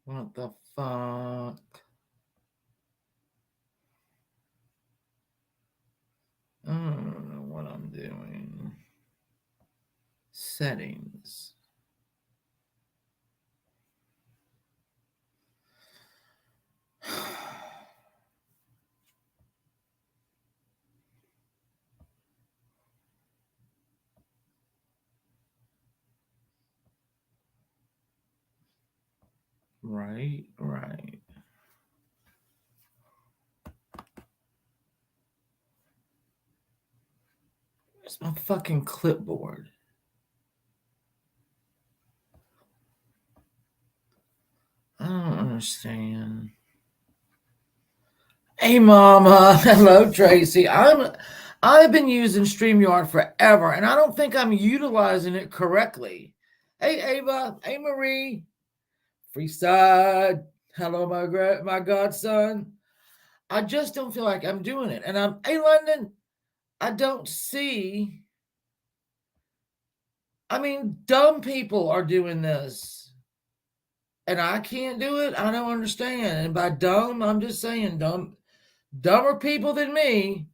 What the fuck? I don't know what I'm doing. Settings. Right. Where's my fucking clipboard? I don't understand. Hey, Mama. Hello, Tracy. I've been using StreamYard forever, and I don't think I'm utilizing it correctly. Hey, Ava. Hey, Marie. Freeside. Hello, my godson. I just don't feel like I'm doing it. And hey, London, I don't see. I mean, dumb people are doing this. And I can't do it. I don't understand. And by dumb, I'm just saying dumber people than me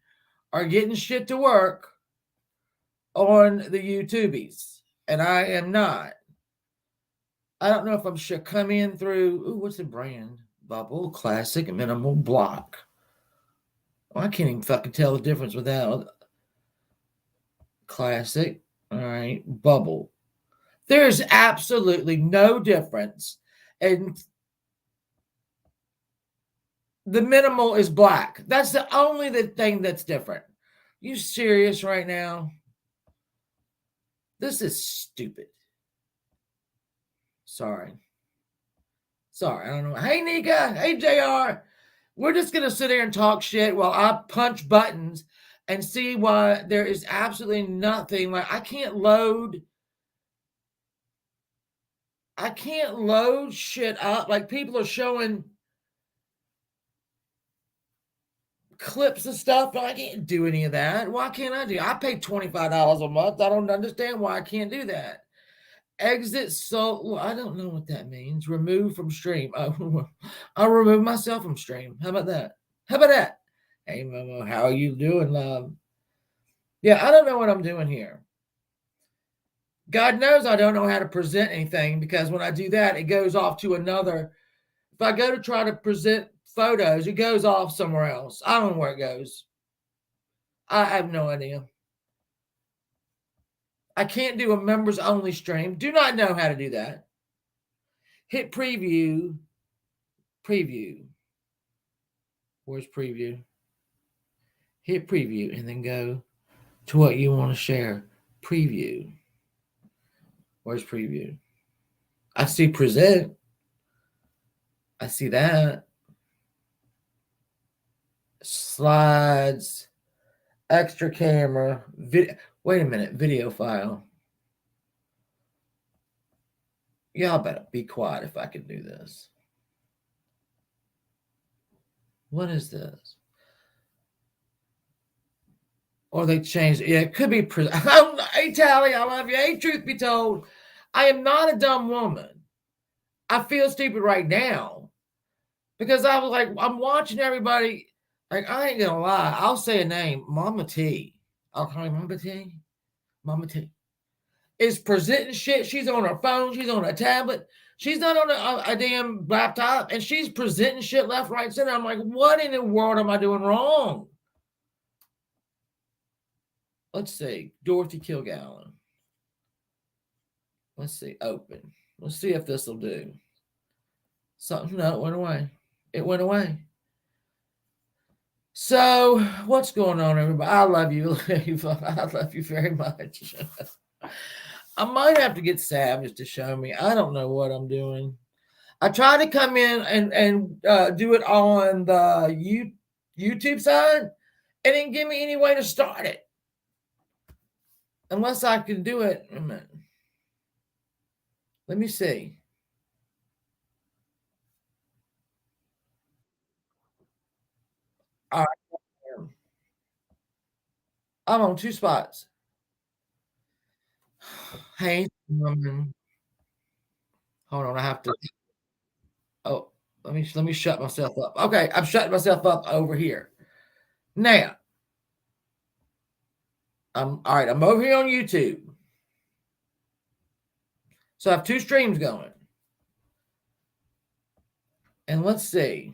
are getting shit to work on the YouTubies. And I am not. I don't know if I should come in through, what's the brand? Bubble, Classic, Minimal, Block. Well, I can't even fucking tell the difference without Classic. All right, Bubble. There's absolutely no difference. And the minimal is black. That's the only thing that's different. You serious right now? This is stupid. Sorry. I don't know. Hey, Nika. Hey, JR. We're just going to sit here and talk shit while I punch buttons and see why there is absolutely nothing. Like, I can't load shit up. Like, people are showing clips of stuff, but I can't do any of that. Why can't I do? I pay $25 a month. I don't understand why I can't do that. Exit well, I don't know what that means. Remove from stream. I'll remove myself from stream. How about that? Hey, Momo, how are you doing, love? Yeah, I don't know what I'm doing here. God knows I don't know how to present anything, because when I do that, it goes off to another. If I go to try to present photos, it goes off somewhere else. I don't know where it goes. I have no idea. I can't do a members only stream. Do not know how to do that. Hit preview. Where's preview? Hit preview and then go to what you want to share. Preview. Where's preview? I see present. I see that. Slides. Extra camera. Wait a minute. Video file. Y'all better be quiet if I can do this. What is this? Or they changed it. Yeah, it could be. Hey, Tally, I love you. Hey, truth be told, I am not a dumb woman. I feel stupid right now because I was like, I'm watching everybody. Like, I ain't gonna lie. I'll say a name, Mama T. I'll call her Mama T. Mama T is presenting shit. She's on her phone. She's on a tablet. She's not on a damn laptop, and she's presenting shit left, right, center. I'm like, what in the world am I doing wrong? Let's see. Dorothy Kilgallen. Let's see. Open. Let's see if this will do. Something. No, it went away. It went away. So, what's going on, everybody? I love you. I love you very much. I might have to get Savage to show me. I don't know what I'm doing. I tried to come in and do it on the YouTube side. It didn't give me any way to start it. Unless I can do it. Let me see. All right. I'm on two spots. Hey, hold on. I have to. Oh, let me shut myself up. Okay, I'm shutting myself up over here. Now, I'm all right. I'm over here on YouTube. So I have two streams going. And let's see.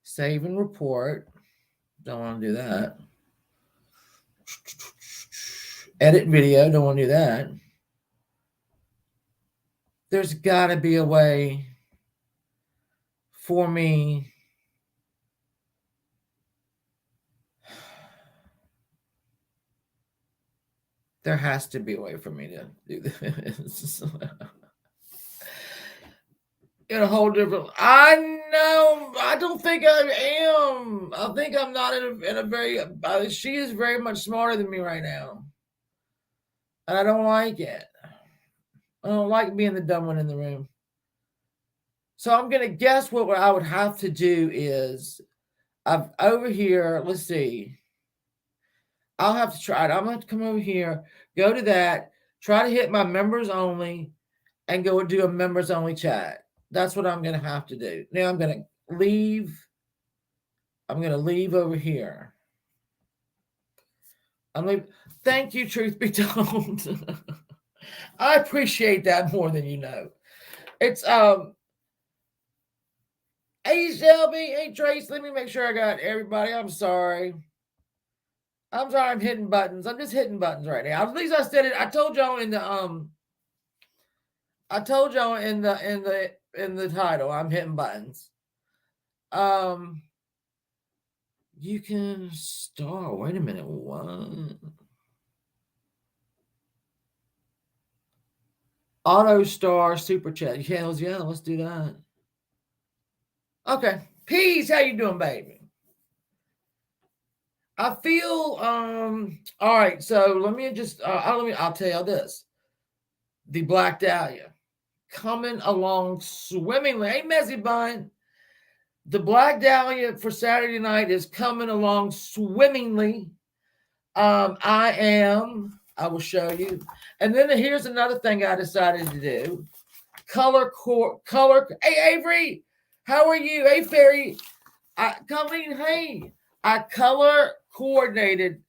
Save and report. Don't want to do that. Edit video. Don't want to do that. There's got to be a way for me. There has to be a way for me to do this. In a whole different. I know. I don't think I am. I think I'm not in a very. She is very much smarter than me right now, and I don't like it. I don't like being the dumb one in the room. So I'm gonna guess what I would have to do is, I've over here. Let's see. I'll have to try it. I'm gonna have to come over here, go to that, try to hit my members only, and go and do a members only chat. That's what I'm gonna have to do. Now I'm gonna leave. I'm gonna leave over here. I'm leaving. Thank you, truth be told. I appreciate that more than you know. It's hey Shelby, hey Trace, let me make sure I got everybody. I'm sorry. I'm hitting buttons. I'm just hitting buttons right now. At least I said it. I told y'all in the title, I'm hitting buttons. You can start. Wait a minute. What? Auto star super chat. Hells yeah, let's do that. Okay. Peace. How you doing, baby? I feel all right. So let me just I'll tell you this. The Black Dahlia coming along swimmingly. Hey, Messy Bun. The Black Dahlia for Saturday night is coming along swimmingly. I will show you. And then here's another thing I decided to do. Color. Hey, Avery, how are you? Hey, Fairy. I color coordinated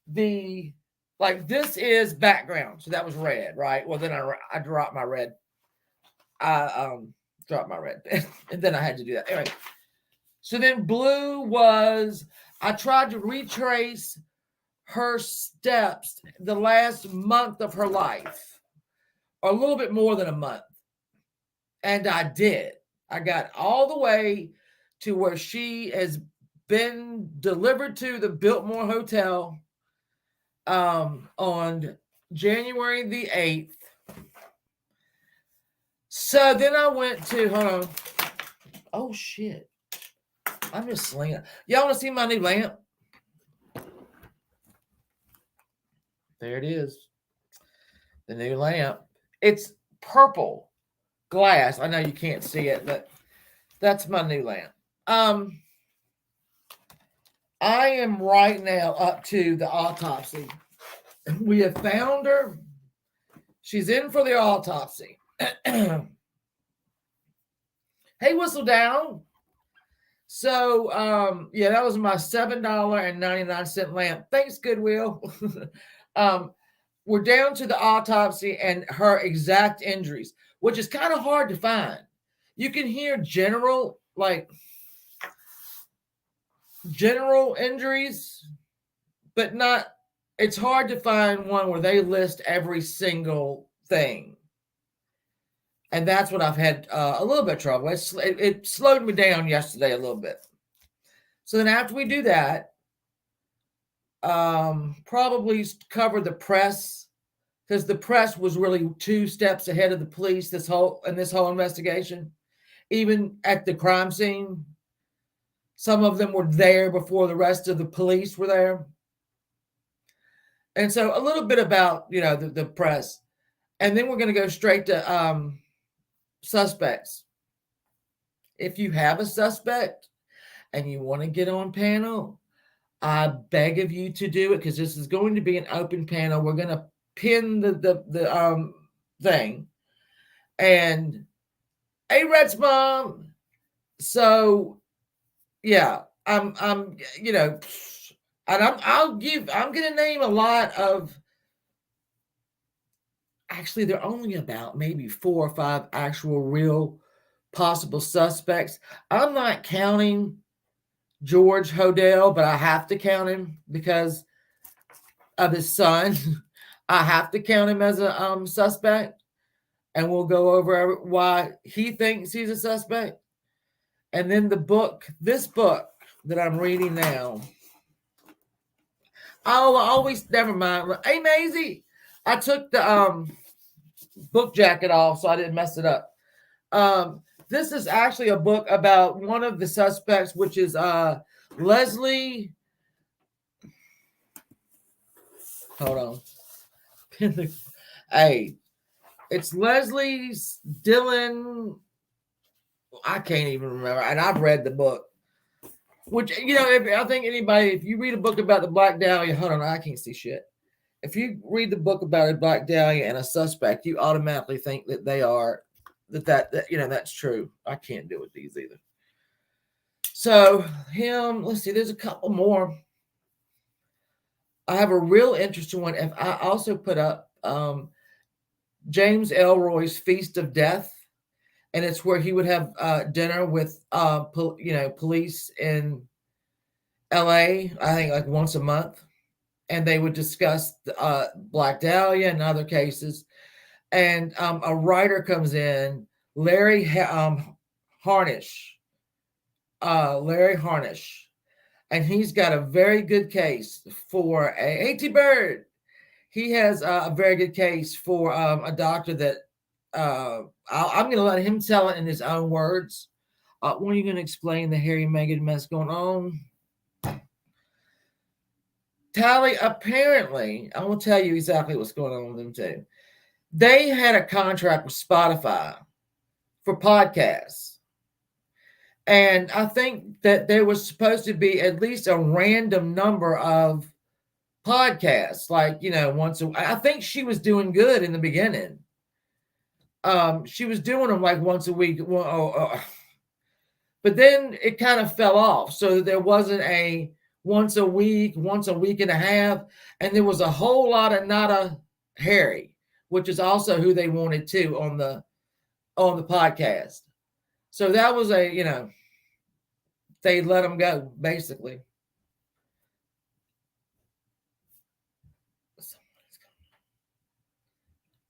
this is background. So that was red, right? Well, then I dropped my red. I dropped my red pen, and then I had to do that. Anyway, so then blue was, I tried to retrace her steps the last month of her life, or a little bit more than a month. And I did. I got all the way to where she has been delivered to the Biltmore Hotel on January the 8th. So then I went to, hold on. Oh, shit. I'm just slinging. Y'all want to see my new lamp? There it is. The new lamp. It's purple glass. I know you can't see it, but that's my new lamp. I am right now up to the autopsy. We have found her. She's in for the autopsy. Hey, Whistle Down. So, yeah, that was my $7.99 lamp. Thanks, Goodwill. We're down to the autopsy and her exact injuries, which is kind of hard to find. You can hear general injuries, but not, it's hard to find one where they list every single thing. And that's what I've had a little bit of trouble. It slowed me down yesterday a little bit. So then after we do that, probably cover the press, because the press was really 2 steps ahead of the police this whole investigation. Even at the crime scene, some of them were there before the rest of the police were there. And so a little bit about, the press. And then we're going to go straight to suspects. If you have a suspect and you want to get on panel, I beg of you to do it, because this is going to be an open panel. We're going to pin the thing, and A-Red's mom. So yeah, I'm and I'm gonna name a lot of. Actually, there are only about maybe 4 or 5 actual real possible suspects. I'm not counting George Hodel, but I have to count him because of his son. I have to count him as a suspect, and we'll go over why he thinks he's a suspect. And then this book that I'm reading now. I'll always never mind. Hey Maisie, I took the book jacket off so I didn't mess it up. This is actually a book about one of the suspects, which is Leslie. Hold on. Hey, it's Leslie's Dylan. I can't even remember, and I've read the book. Which I think if you read a book about the Black Dahlia, hold on, I can't see shit. If you read the book about a Black Dahlia and a suspect, you automatically think that they are that's true. I can't do with these either. So let's see. There's a couple more. I have a real interesting one. If I also put up James Elroy's Feast of Death, and it's where he would have dinner with police in LA. I think like once a month, and they would discuss Black Dahlia and other cases. And a writer comes in, Larry Harnish. Larry Harnish. And he's got a very good case for T Bird. He has a very good case for a doctor that I'm going to let him tell it in his own words. When are you going to explain the Harry and Meghan mess going on? Tally, apparently, I will tell you exactly what's going on with them too. They had a contract with Spotify for podcasts. And I think that there was supposed to be at least a random number of podcasts, like, I think she was doing good in the beginning. She was doing them like once a week. But then it kind of fell off. So there wasn't a once a week and a half. And there was a whole lot of Nada Harry, which is also who they wanted to on the podcast. So that was they let him go, basically.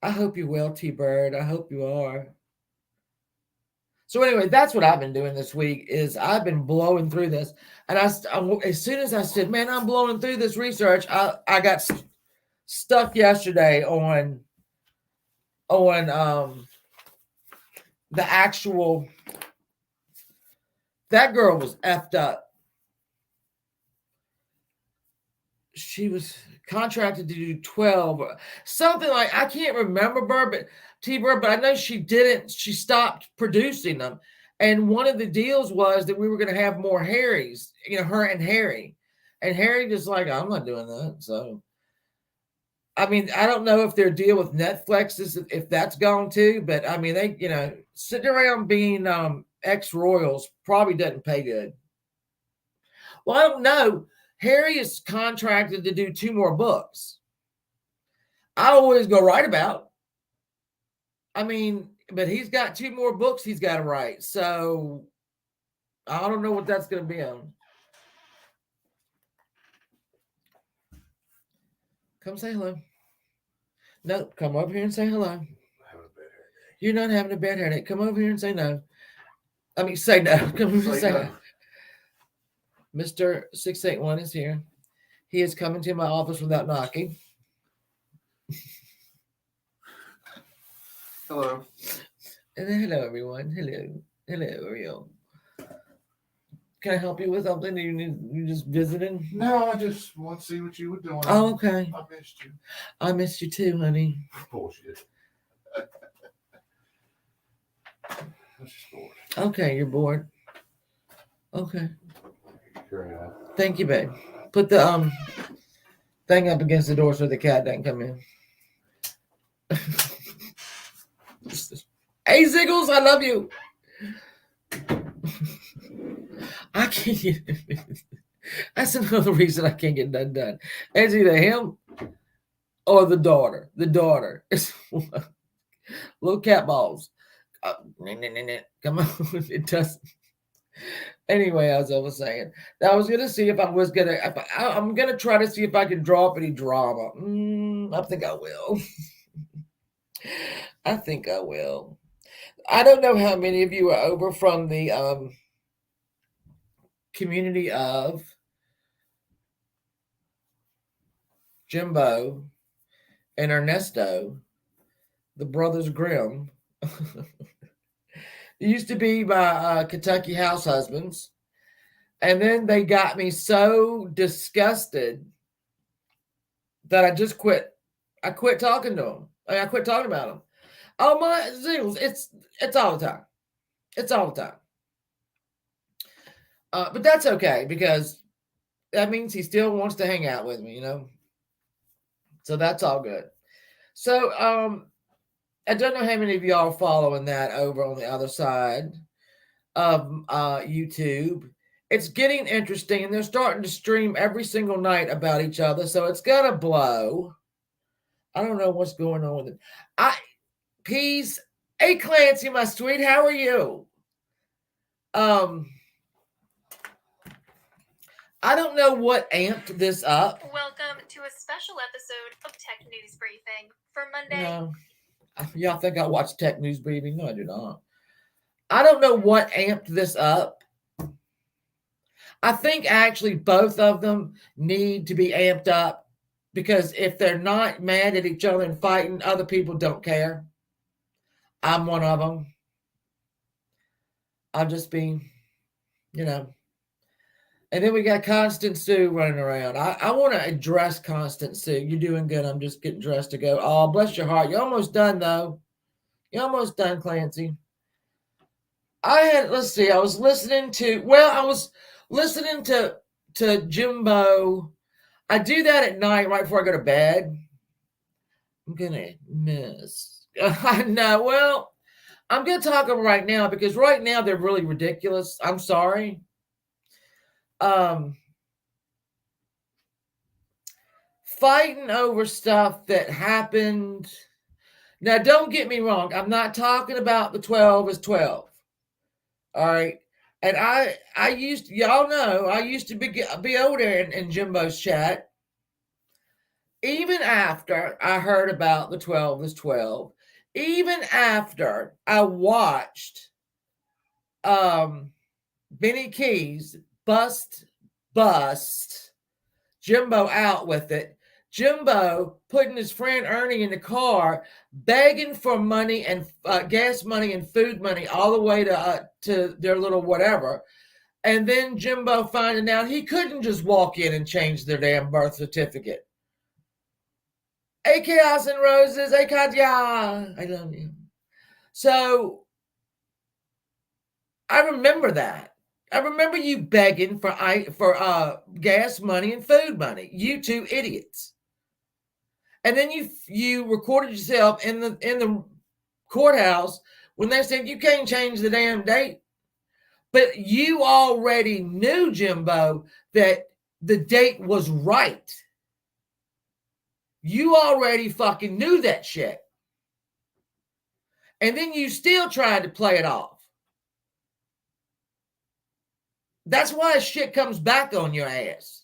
I hope you're well, T-Bird. I hope you are. So anyway, that's what I've been doing this week is I've been blowing through this. And as soon as I said, man, I'm blowing through this research, I got stuck yesterday on the actual, that girl was effed up. She was contracted to do 12 or something like, I can't remember T-Bird, but I know she stopped producing them. And one of the deals was that we were going to have more Harrys, her and Harry. And Harry just like, I'm not doing that. So, I mean, I don't know if their deal with Netflix if that's gone too, but I mean, they, sitting around being ex-royals probably doesn't pay good. Well, I don't know. Harry is contracted to do 2 more books. I always go write about. I mean, but he's got 2 more books he's got to write. So I don't know what that's going to be on. Come say hello. No, come over here and say hello. You're not having a bad headache. Come over here and say no. I mean, say no. Come over and say no. Mr. 681 is here. He is coming to my office without knocking. Hello. Hello, everyone. Hello, everyone. Can I help you with something? You just visiting? No, I just want to see what you were doing. Oh, okay. I missed you. I missed you too, honey. Bullshit. I'm just bored. Okay, you're bored. Okay. Sure. Thank you, babe. Put the thing up against the door so the cat doesn't come in. Hey, Ziggles, I love you. I can't get that's another reason I can't get nothing done. It's either him or the daughter. The daughter. It's little cat balls. Come on. It doesn't. Anyway, as I was saying, I was gonna see if I was gonna. I'm gonna try to see if I can draw up any drama. I think I will. I think I will. I don't know how many of you are over from the community of Jimbo and Ernesto, the Brothers Grimm. It used to be my Kentucky house husbands. And then they got me so disgusted that I just quit. I quit talking to them. I quit talking about them. Oh my Zingles, it's all the time. It's all the time. But that's okay because that means he still wants to hang out with me, you know. So that's all good. So I don't know how many of y'all are following that over on the other side of YouTube. It's getting interesting, and they're starting to stream every single night about each other, so it's gonna blow. I don't know what's going on with it. Peace. Hey Clancy, my sweet, how are you? I don't know what amped this up. Welcome to a special episode of Tech News Briefing for Monday. No. Y'all think I watch Tech News Briefing? No, I do not. I don't know what amped this up. I think actually both of them need to be amped up because if they're not mad at each other and fighting, other people don't care. I'm one of them. I'll just be, you know. And then we got Constant Sue running around. I want to address Constant Sue. You're doing good. I'm just getting dressed to go. Oh, bless your heart. You're almost done, though. You're almost done, Clancy. I was listening to Jimbo. I do that at night right before I go to bed. I'm gonna miss. I know. Well, I'm gonna talk them right now because right now they're really ridiculous. I'm sorry. Fighting over stuff that happened. Now, don't get me wrong. I'm not talking about the 12 as 12. All right. And y'all know, I used to be over there in Jimbo's chat. Even after I heard about the 12 is 12, even after I watched Benny Keys bust Jimbo out with it, Jimbo putting his friend Ernie in the car, begging for money and gas money and food money all the way to their little whatever. And then Jimbo finding out he couldn't just walk in and change their damn birth certificate. Hey, Chaos and Roses. Hey, Katya. I love you. So I remember that. I remember you begging for gas money and food money. You two idiots. And then you recorded yourself in the courthouse when they said you can't change the damn date. But you already knew, Jimbo, that the date was right. You already fucking knew that shit. And then you still tried to play it off. That's why shit comes back on your ass.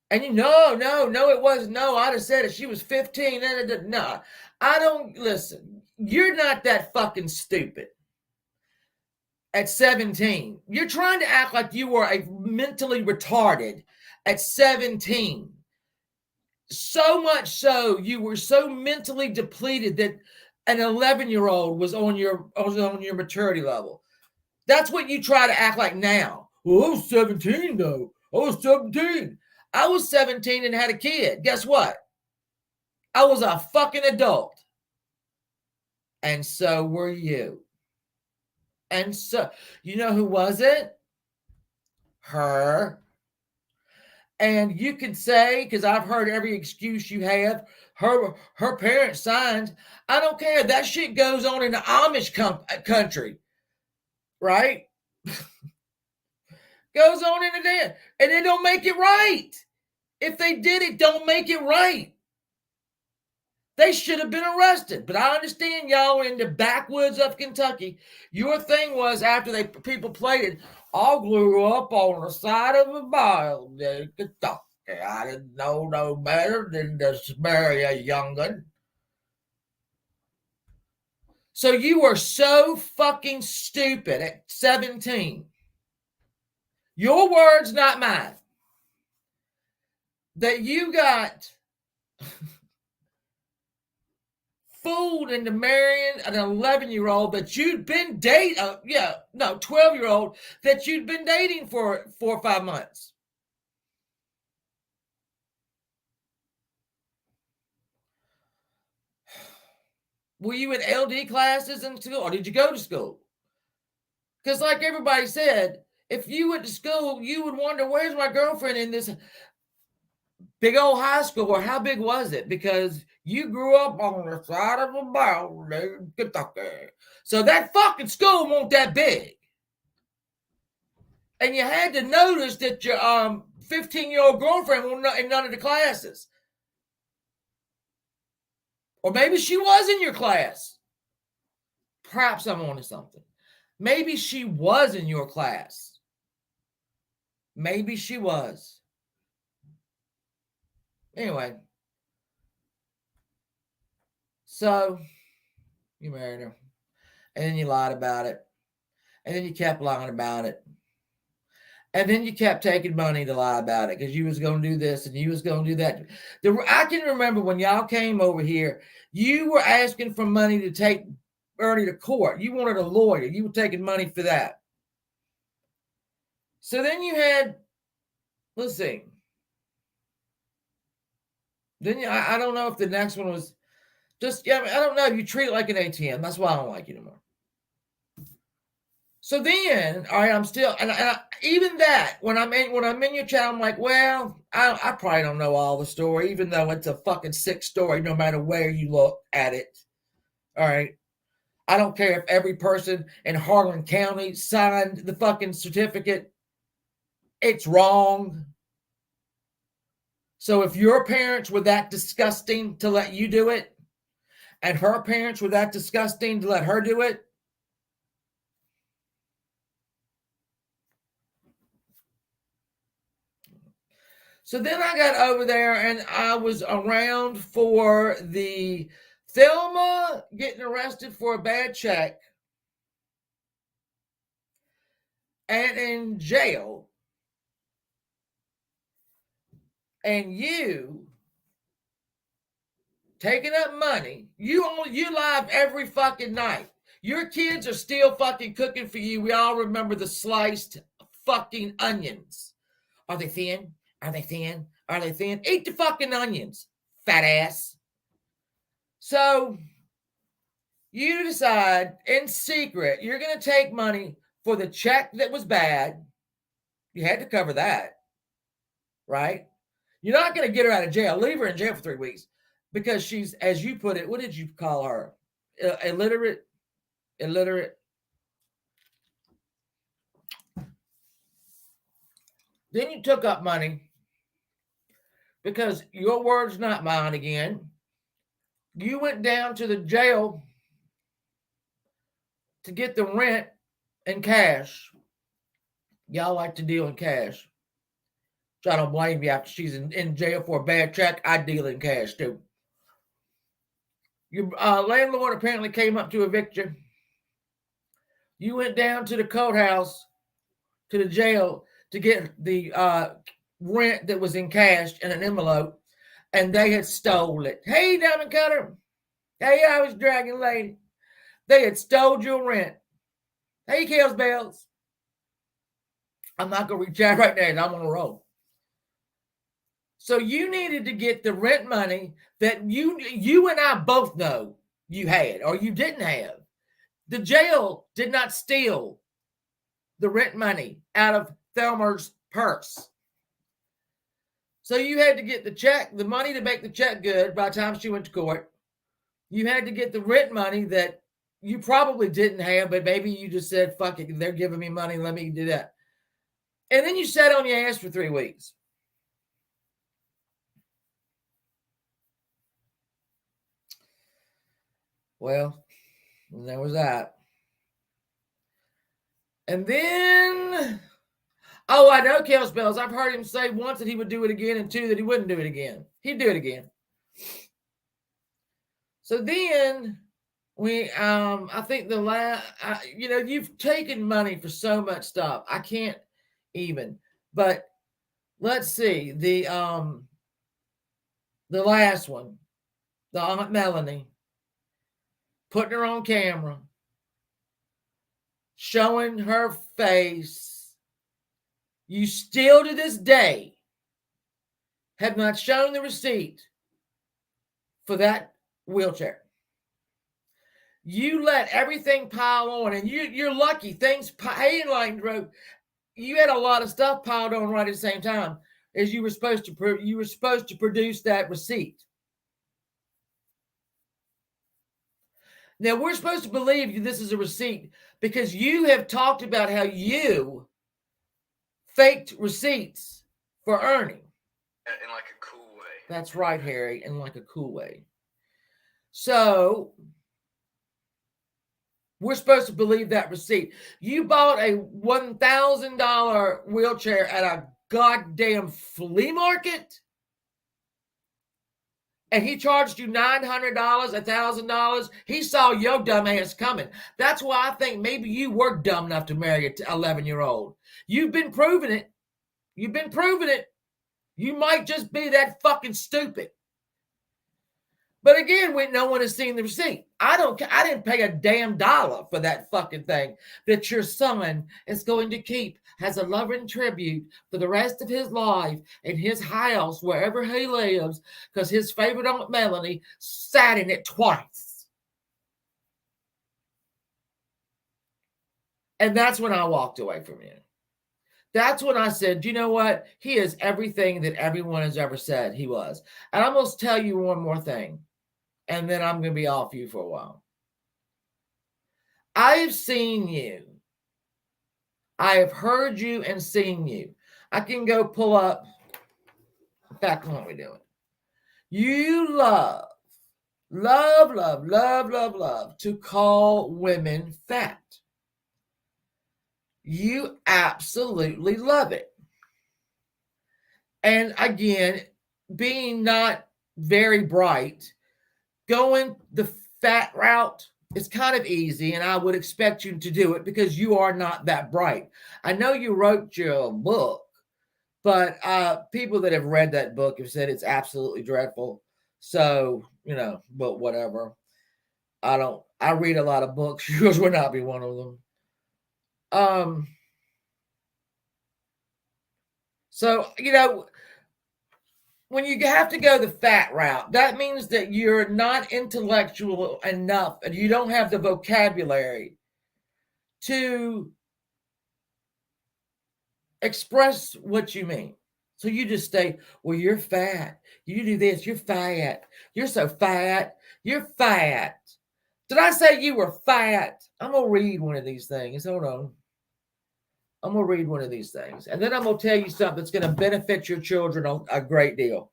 And you no, it wasn't. No, I'd have said it. She was 15. No, I don't listen. You're not that fucking stupid. At 17, you're trying to act like you were a mentally retarded at 17. So much so, you were so mentally depleted that an 11-year-old was on your maturity level. That's what you try to act like now. Well, I was 17 though. I was 17. I was 17 and had a kid. Guess what? I was a fucking adult. And so were you. And so, you know who was it? Her. And you could say, because I've heard every excuse you have, her parents signed. I don't care. That shit goes on in the Amish country. right? Goes on into there. And it don't make it right. If they did it, don't make it right. They should have been arrested. But I understand y'all in the backwoods of Kentucky. Your thing was after people played it, I grew up on the side of a barrel in Kentucky. I didn't know no better than to marry a young'un. So you were so fucking stupid at 17. Your words, not mine. That you got fooled into marrying an 11-year-old that you'd been dating, 12-year-old that you'd been dating for 4 or 5 months. Were you in LD classes in school, or did you go to school? Because like everybody said, if you went to school, you would wonder, where's my girlfriend in this big old high school, or how big was it? Because you grew up on the side of a barrel in Kentucky. So that fucking school wasn't that big. And you had to notice that your 15-year-old girlfriend was in none of the classes. Or maybe she was in your class. Perhaps I'm onto something. Maybe she was in your class. Maybe she was. Anyway. So, you married her. And then you lied about it. And then you kept lying about it. And then you kept taking money to lie about it because you was going to do this and you was going to do that. I can remember when y'all came over here, you were asking for money to take Ernie to court. You wanted a lawyer. You were taking money for that. So then you had, let's see. Then I don't know if the next one was just, I don't know. You treat it like an ATM. That's why I don't like you anymore. So then, all right, I'm still, and even that, when I'm in your channel, I'm like, well, I probably don't know all the story, even though it's a fucking sick story, no matter where you look at it. All right. I don't care if every person in Harlan County signed the fucking certificate. It's wrong. So if your parents were that disgusting to let you do it, and her parents were that disgusting to let her do it, so then I got over there and I was around for the Thelma getting arrested for a bad check and in jail. And you taking up money. You live every fucking night. Your kids are still fucking cooking for you. We all remember the sliced fucking onions. Are they thin? Are they thin? Are they thin? Eat the fucking onions, fat ass. So you decide in secret you're going to take money for the check that was bad. You had to cover that, right? You're not going to get her out of jail. Leave her in jail for 3 weeks because she's, as you put it, what did you call her? Illiterate. Then you took up money because your word's not mine again. You went down to the jail to get the rent in cash. Y'all like to deal in cash. So I don't blame you after she's in jail for a bad check. I deal in cash too. Your landlord apparently came up to evict you. You went down to the courthouse, to the jail, to get the rent that was in cash in an envelope, and they had stole it. Hey, Diamond Cutter. Hey, I was Dragon Lady. They had stole your rent. Hey, Kels Bells. I'm not going to reach out right now. I'm on a roll. So you needed to get the rent money that you and I both know you had or you didn't have. The jail did not steal the rent money out of Thelma's purse. So you had to get the money to make the check good by the time she went to court. You had to get the rent money that you probably didn't have, but maybe you just said, fuck it, they're giving me money, let me do that. And then you sat on your ass for 3 weeks. Well, there was that. And then, oh, I know Kel Spells. I've heard him say once that he would do it again, and 2 that he wouldn't do it again. He'd do it again. So then I think the last, you've taken money for so much stuff. I can't even, but let's see the last one, the Aunt Melanie putting her on camera, showing her face. You still to this day have not shown the receipt for that wheelchair. You let everything pile on, and you're lucky. Things, you had a lot of stuff piled on right at the same time as you were supposed to. You were supposed to produce that receipt. Now we're supposed to believe this is a receipt because you have talked about how you faked receipts for earning. In like a cool way. That's right, Harry, in like a cool way. So we're supposed to believe that receipt. You bought a $1,000 wheelchair at a goddamn flea market, and he charged you $900, $1,000. He saw your dumb ass coming. That's why I think maybe you were dumb enough to marry an 11-year-old. You've been proving it. You've been proving it. You might just be that fucking stupid. But again, no one has seen the receipt. I didn't pay a damn dollar for that fucking thing that your son is going to keep as a loving tribute for the rest of his life in his house, wherever he lives, because his favorite Aunt Melanie sat in it twice. And that's when I walked away from you. That's when I said, you know what? He is everything that everyone has ever said he was. And I'm going to tell you one more thing, and then I'm going to be off you for a while. I've seen you. I have heard you and seen you. I can go pull up. In fact, why don't we do it? You love to call women fat. You absolutely love it. And again, being not very bright, going the fat route is kind of easy, and I would expect you to do it because you are not that bright. I know you wrote your book, but people that have read that book have said it's absolutely dreadful. So, but whatever. I read a lot of books. Yours would not be one of them. So, when you have to go the fat route, that means that you're not intellectual enough and you don't have the vocabulary to express what you mean. So you just say, well, you're fat. You do this. You're fat. You're so fat. You're fat. Did I say you were fat? I'm going to read one of these things. Hold on. I'm going to read one of these things. And then I'm going to tell you something that's going to benefit your children a great deal.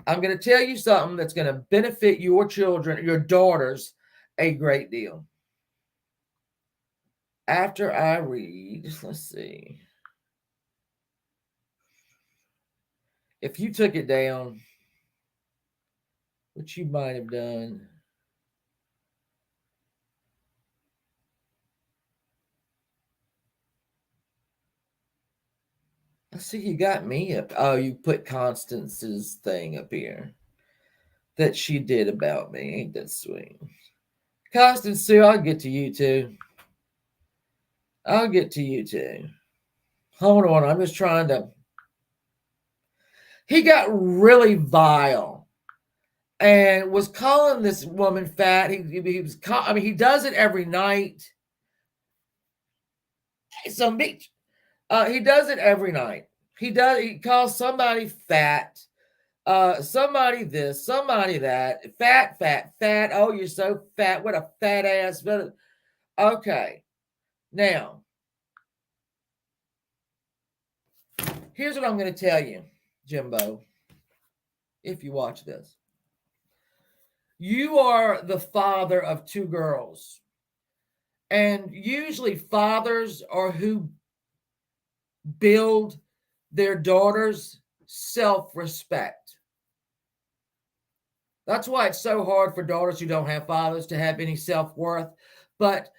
I'm going to tell you something that's going to benefit your children, your daughters, a great deal. After I read, let's see. If you took it down, which you might have done. I see you got me up. Oh, you put Constance's thing up here that she did about me. Ain't that sweet? Constance, Sue, I'll get to you too. I'll get to you too. Hold on, I'm just trying to. He got really vile and was calling this woman fat. He does it every night. So he does it every night. He calls somebody fat. Somebody this, somebody that, fat, fat, fat. Oh, you're so fat. What a fat ass. Okay. Now, here's what I'm going to tell you, Jimbo, if you watch this. You are the father of two girls. And usually fathers are who build their daughters' self-respect. That's why it's so hard for daughters who don't have fathers to have any self-worth. But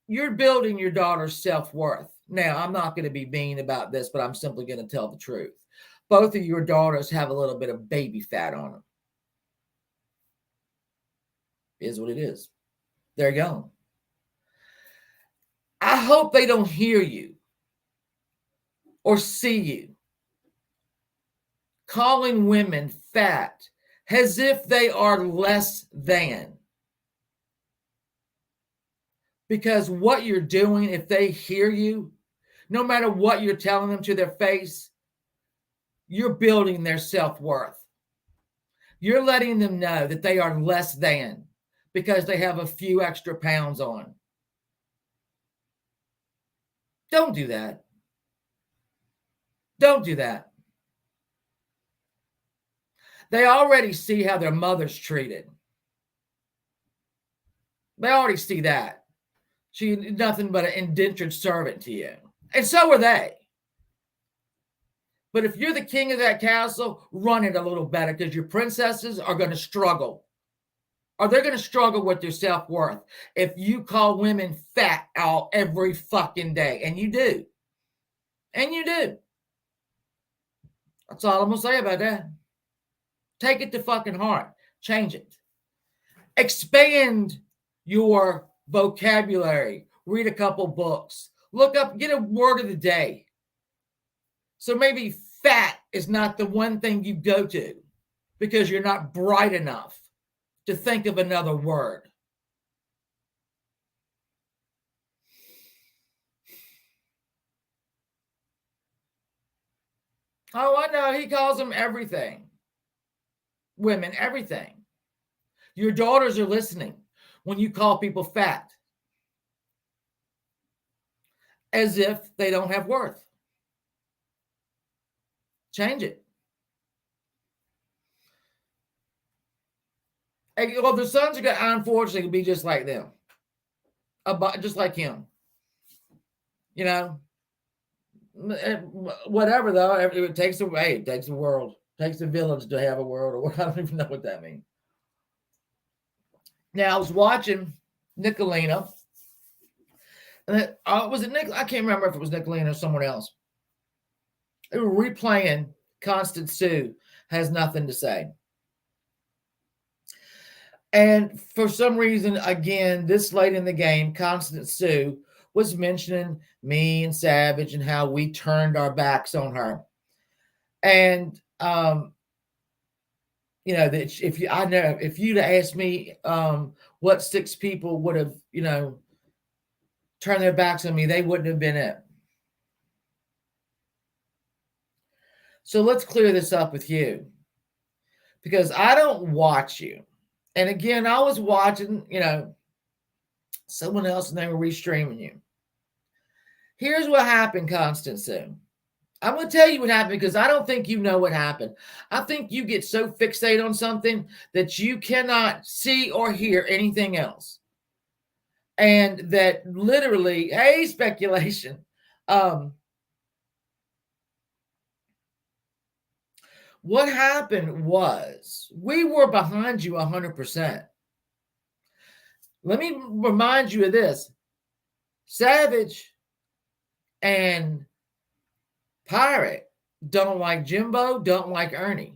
you're building your daughter's self-worth. Now, I'm not going to be mean about this, but I'm simply going to tell the truth. Both of your daughters have a little bit of baby fat on them. Is what it is. They're young. I hope they don't hear you or see you calling women fat as if they are less than. Because what you're doing, if they hear you, no matter what you're telling them to their face, you're building their self-worth. You're letting them know that they are less than because they have a few extra pounds on. Don't do that. Don't do that. They already see how their mother's treated. They already see that. She's nothing but an indentured servant to you. And so are they. But if you're the king of that castle, run it a little better because your princesses are going to struggle. Or they're going to struggle with their self-worth if you call women fat out every fucking day. And you do. And you do. That's all I'm going to say about that. Take it to fucking heart. Change it. Expand your vocabulary. Read a couple books. Look up, get a word of the day. So maybe fat is not the one thing you go to because you're not bright enough to think of another word. Oh, I know. He calls them everything. Women, everything. Your daughters are listening when you call people fat as if they don't have worth. Change it. And, well, their sons are going to, unfortunately, be just like them. Just like him. You know? Whatever, though. It takes a world. It takes a village to have a world. Or I don't even know what that means. Now, I was watching Nicolina. And was it Nick? I can't remember if it was Nicolina or someone else. They were replaying Constant Sue Has Nothing to Say. And for some reason, again, this late in the game, Constant Sue was mentioning me and Savage and how we turned our backs on her. And you know, that if you'd asked me what 6 people would have, you know, turned their backs on me, they wouldn't have been it. So let's clear this up with you. Because I don't watch you. And again, I was watching, you know, someone else and they were restreaming you. Here's what happened, Constant Sue. I'm going to tell you what happened because I don't think you know what happened. I think you get so fixated on something that you cannot see or hear anything else. And that literally, hey, speculation. What happened was we were behind you 100%. Let me remind you of this. Savage and Pirate don't like Jimbo, don't like Ernie.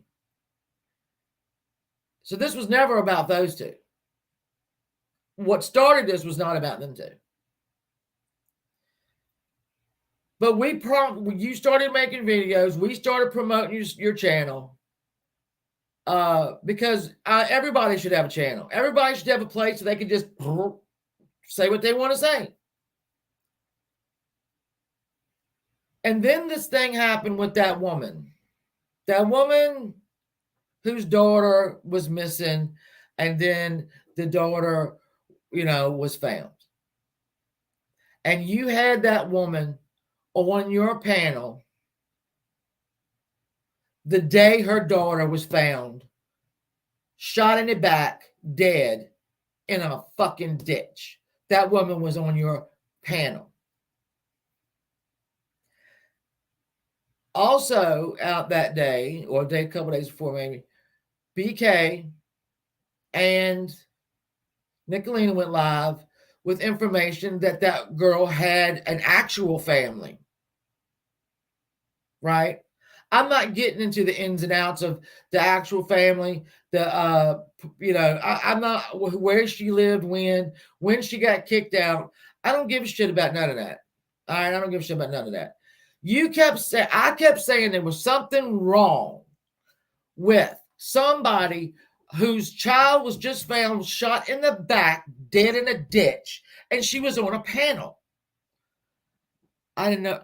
So this was never about those two. What started this was not about them two. But you started making videos. We started promoting your channel. Because everybody should have a channel. Everybody should have a place so they can just say what they want to say. And then this thing happened with that woman. That woman whose daughter was missing, and then the daughter, was found. And you had that woman on your panel the day her daughter was found, shot in the back, dead in a fucking ditch. That woman was on your panel. Also out that day, or a couple days before maybe, BK and Nicolina went live with information that girl had an actual family. Right? I'm not getting into the ins and outs of the actual family. I'm not where she lived, when she got kicked out. I don't give a shit about none of that. All right, I don't give a shit about none of that. I kept saying there was something wrong with somebody whose child was just found shot in the back, dead in a ditch, and she was on a panel. I didn't know.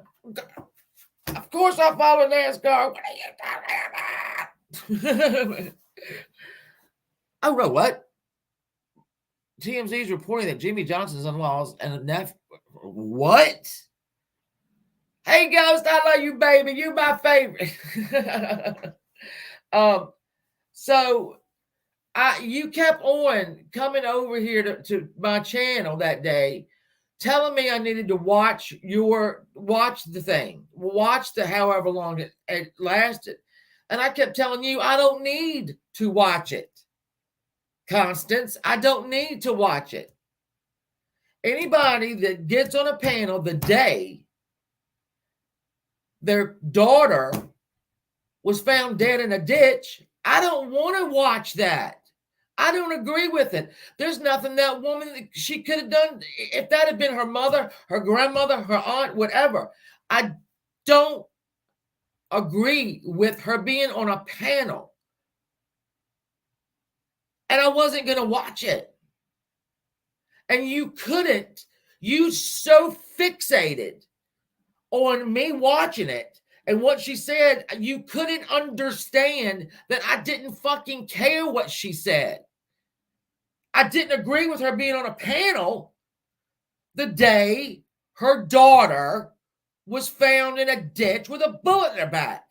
Of course I follow NASCAR. What are you talking about? Oh, no, what? TMZ is reporting that Jimmy Johnson's in-laws and nephew. What? Hey, Ghost, I love you, baby. You're my favorite. So you kept on coming over here to my channel that day, telling me I needed to watch the thing, watch the however long it lasted. And I kept telling you, I don't need to watch it. Constance, I don't need to watch it. Anybody that gets on a panel the day their daughter was found dead in a ditch, I don't want to watch that. I don't agree with it. There's nothing that woman, she could have done. If that had been her mother, her grandmother, her aunt, whatever. I don't agree with her being on a panel. And I wasn't going to watch it. And you couldn't. You so fixated on me watching it and what she said, you couldn't understand that I didn't fucking care what she said. I didn't agree with her being on a panel the day her daughter was found in a ditch with a bullet in her back.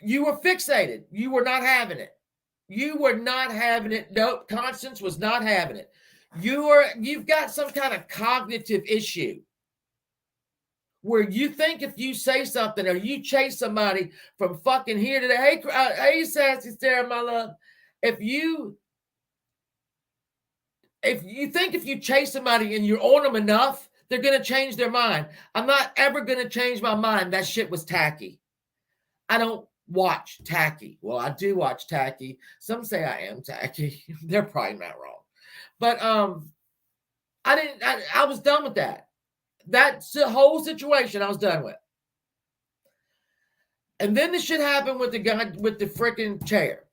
You were fixated. You were not having it. You were not having it. Nope, Constance was not having it. You've got some kind of cognitive issue where you think if you say something or you chase somebody from fucking here to there, hey, Sassy Sarah, my love, if you think if you chase somebody and you're on them enough, they're going to change their mind. I'm not ever going to change my mind. That shit was tacky. I don't watch tacky. Well, I do watch tacky. Some say I am tacky. They're probably not wrong. But I was done with that. That's the whole situation I was done with. And then the shit happened with the guy with the freaking chair.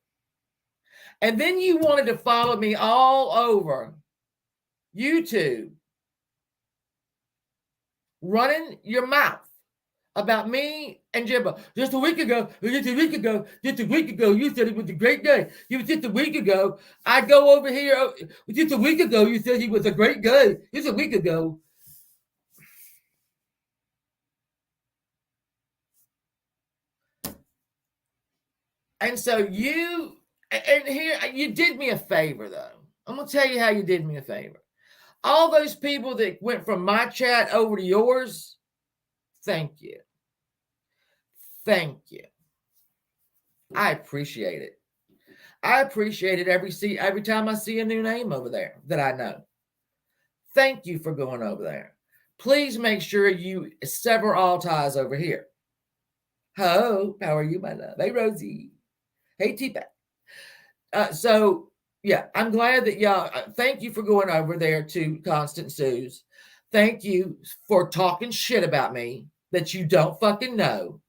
And then you wanted to follow me all over YouTube, running your mouth about me and Jibba. Just a week ago, you said it was a great day. Just a week ago, I go over here. Just a week ago, you said he was a great guy. Just a week ago. And so you did me a favor, though. I'm going to tell you how you did me a favor. All those people that went from my chat over to yours, thank you. Thank you. I appreciate it. I appreciate it every time I see a new name over there that I know. Thank you for going over there. Please make sure you sever all ties over here. Ho, how are you, my love? Hey, Rosie. Hey, T-Pat. So, yeah, I'm glad that y'all, thank you for going over there to Constant Sue's. Thank you for talking shit about me that you don't fucking know.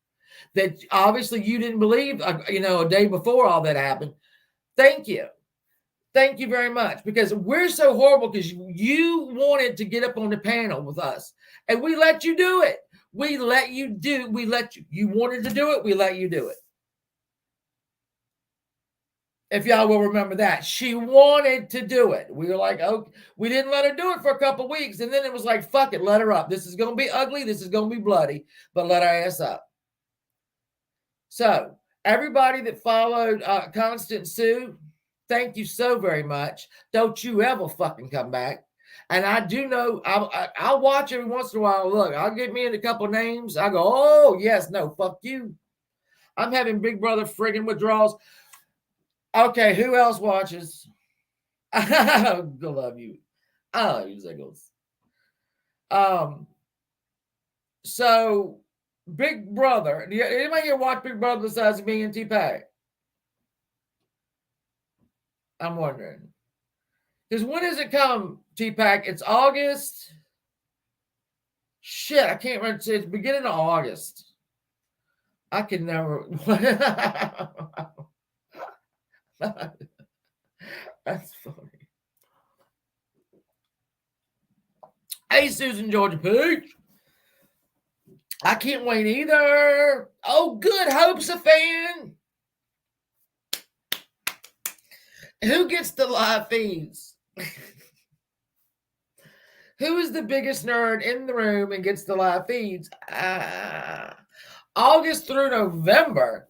That obviously you didn't believe, a day before all that happened. Thank you. Thank you very much, because we're so horrible because you wanted to get up on the panel with us and we let you do it. You wanted to do it. We let you do it. If y'all will remember that. She wanted to do it. We were like, oh, we didn't let her do it for a couple weeks. And then it was like, fuck it, let her up. This is going to be ugly. This is going to be bloody, but let her ass up. So everybody that followed Constant Sue, thank you so very much. Don't you ever fucking come back. And I do know, I'll watch every once in a while. Look, I'll get me in a couple names. I go, oh, yes, no, fuck you. I'm having Big Brother friggin' withdrawals. Okay, who else watches? I love you. I love you, Ziggles. So Big Brother. Anybody here watch Big Brother besides me and T-Pack? I'm wondering. Because when does it come, T-Pack? It's August. Shit, I can't remember. It's beginning of August. I can never. That's funny. Hey, Susan Georgia Peach. I can't wait either. Oh, good. Hope's a fan. Who gets the live feeds? Who is the biggest nerd in the room and gets the live feeds? August through November.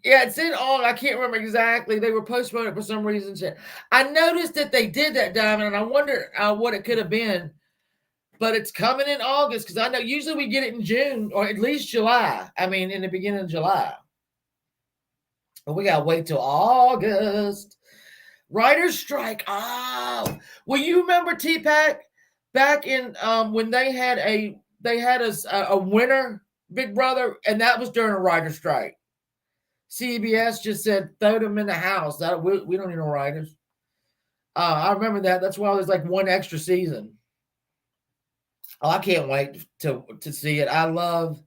Yeah, it's in all. I can't remember exactly. They were postponing it for some reason. I noticed that they did that, Diamond, and I wonder what it could have been. But it's coming in August because I know usually we get it in June or at least July. I mean, in the beginning of July. But we got to wait till August. Writer's strike. Oh, well, you remember T-Pack back in when they had a winner, Big Brother, and that was during a writer's strike. CBS just said throw them in the house. We don't need no writers. I remember that. That's why there's like one extra season. Oh, I can't wait to see it. I love.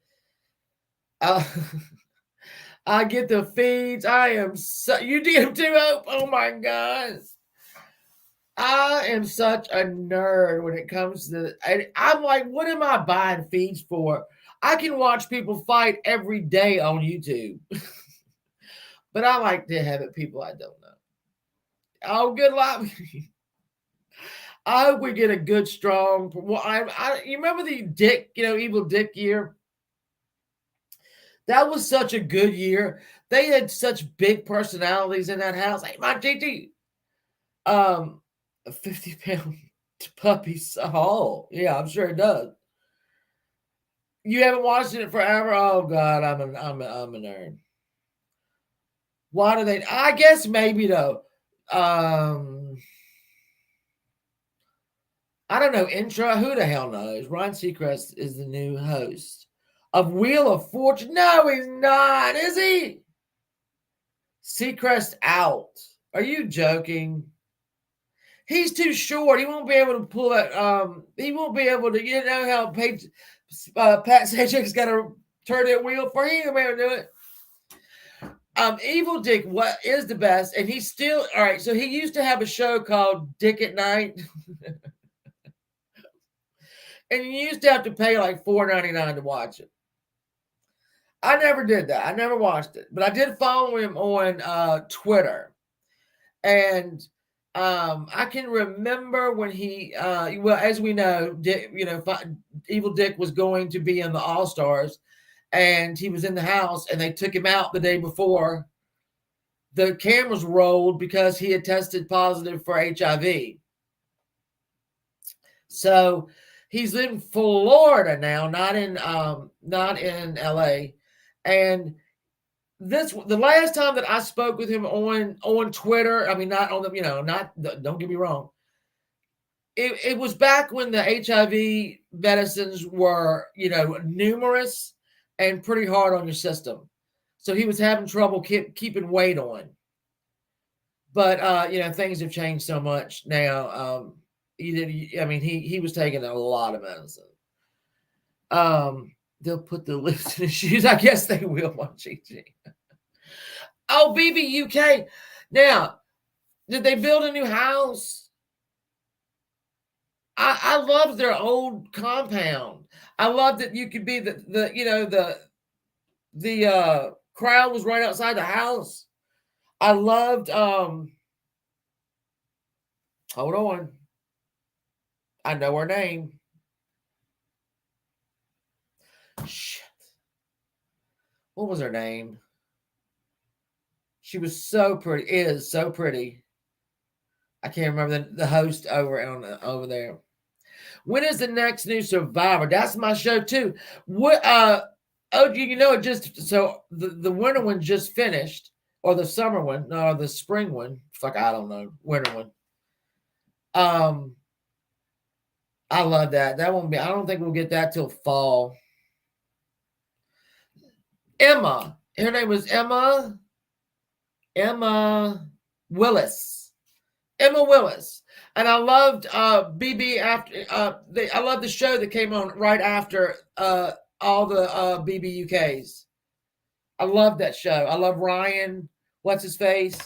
I get the feeds. I am so. You DM too, Hope. Oh my god. I am such a nerd when it comes to. I'm like, what am I buying feeds for? I can watch people fight every day on YouTube. But I like to have it people I don't know. Oh, good luck. I hope we get a good, strong. Well, you remember the Dick, Evil Dick year? That was such a good year. They had such big personalities in that house. Hey, my GT. A 50-pound puppy. Oh, yeah, I'm sure it does. You haven't watched it forever? Oh God, I'm a nerd. Why do they? I guess maybe though. I don't know. Intra. Who the hell knows? Ryan Seacrest is the new host of Wheel of Fortune. No, he's not. Is he? Seacrest out. Are you joking? He's too short. He won't be able to pull that. He won't be able to. You know how Pat Sajak's got to turn that wheel for. He ain't gonna be able to do it. Evil Dick, what is the best? And he's still all right. So he used to have a show called Dick at Night, and you used to have to pay like $4.99 to watch it. I never did that. I never watched it, but I did follow him on Twitter, and I can remember when he, well, as we know, Evil Dick was going to be in the All Stars. And he was in the house, and they took him out the day before the cameras rolled because he had tested positive for HIV. So he's in Florida now, not in LA. And the last time that I spoke with him on Twitter, I mean, not on the, don't get me wrong. It was back when the HIV medicines were, numerous and pretty hard on your system. So he was having trouble keeping weight on. But, things have changed so much now. He was taking a lot of medicine. They'll put the lifts in his shoes. I guess they will, my GG. Oh, BB UK. Now, did they build a new house? I loved their old compound. I loved that you could be the crowd was right outside the house. I loved hold on. I know her name. Shit. What was her name? She was so pretty. Is so pretty. I can't remember the host over there. When is the next new Survivor? That's my show too. What oh, you know it just so the winter one just finished, or the summer one, no, the spring one. Fuck, I don't know. Winter one. I love that. That won't be, I don't think we'll get that till fall. Emma. Her name was Emma Willis. Emma Willis. And I loved BB after I love the show that came on right after all the BB UKs. I love that show. I love Ryan, what's his face,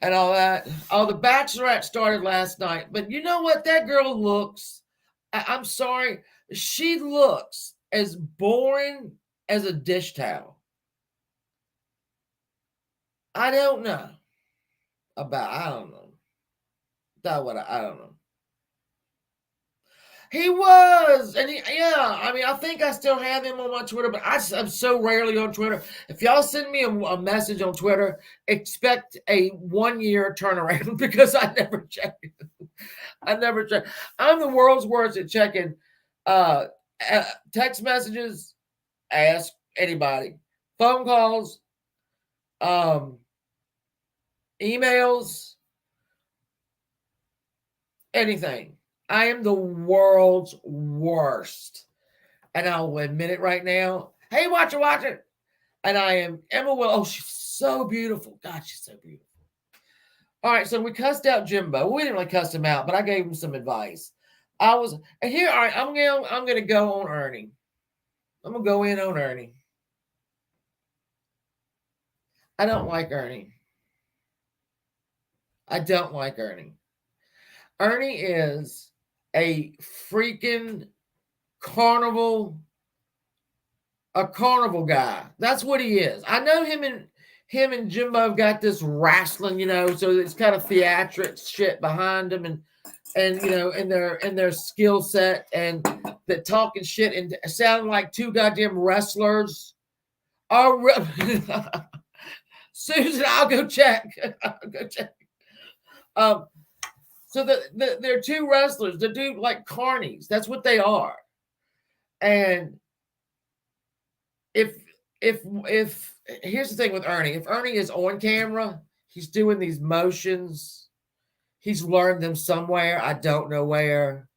and all that. Oh, the Bachelorette started last night, but you know what? That girl looks. I'm sorry, she looks as boring as a dish towel. I don't know. I don't know. I don't know. He was, and yeah. I mean, I think I still have him on my Twitter, but I'm so rarely on Twitter. If y'all send me a message on Twitter, expect a 1 year turnaround because I never check it. I never check. I'm the world's worst at checking text messages. Ask anybody, phone calls, emails, anything. I am the world's worst. And I'll admit it right now. Hey, watch it. And I am Emma Will. Oh, she's so beautiful. God, she's so beautiful. All right, so we cussed out Jimbo. We didn't really cuss him out, but I gave him some advice. All right, I'm gonna go on Ernie. I'm gonna go in on Ernie. I don't like Ernie. I don't like Ernie. Ernie is a freaking carnival guy. That's what he is. I know him and Jimbo have got this wrestling, so it's kind of theatric shit behind them, and in their skill set, and the talking shit and sounding like two goddamn wrestlers. Susan, I'll go check. So they're two wrestlers. They do like carnies. That's what they are. And if here's the thing with Ernie, if Ernie is on camera, he's doing these motions. He's learned them somewhere. I don't know where,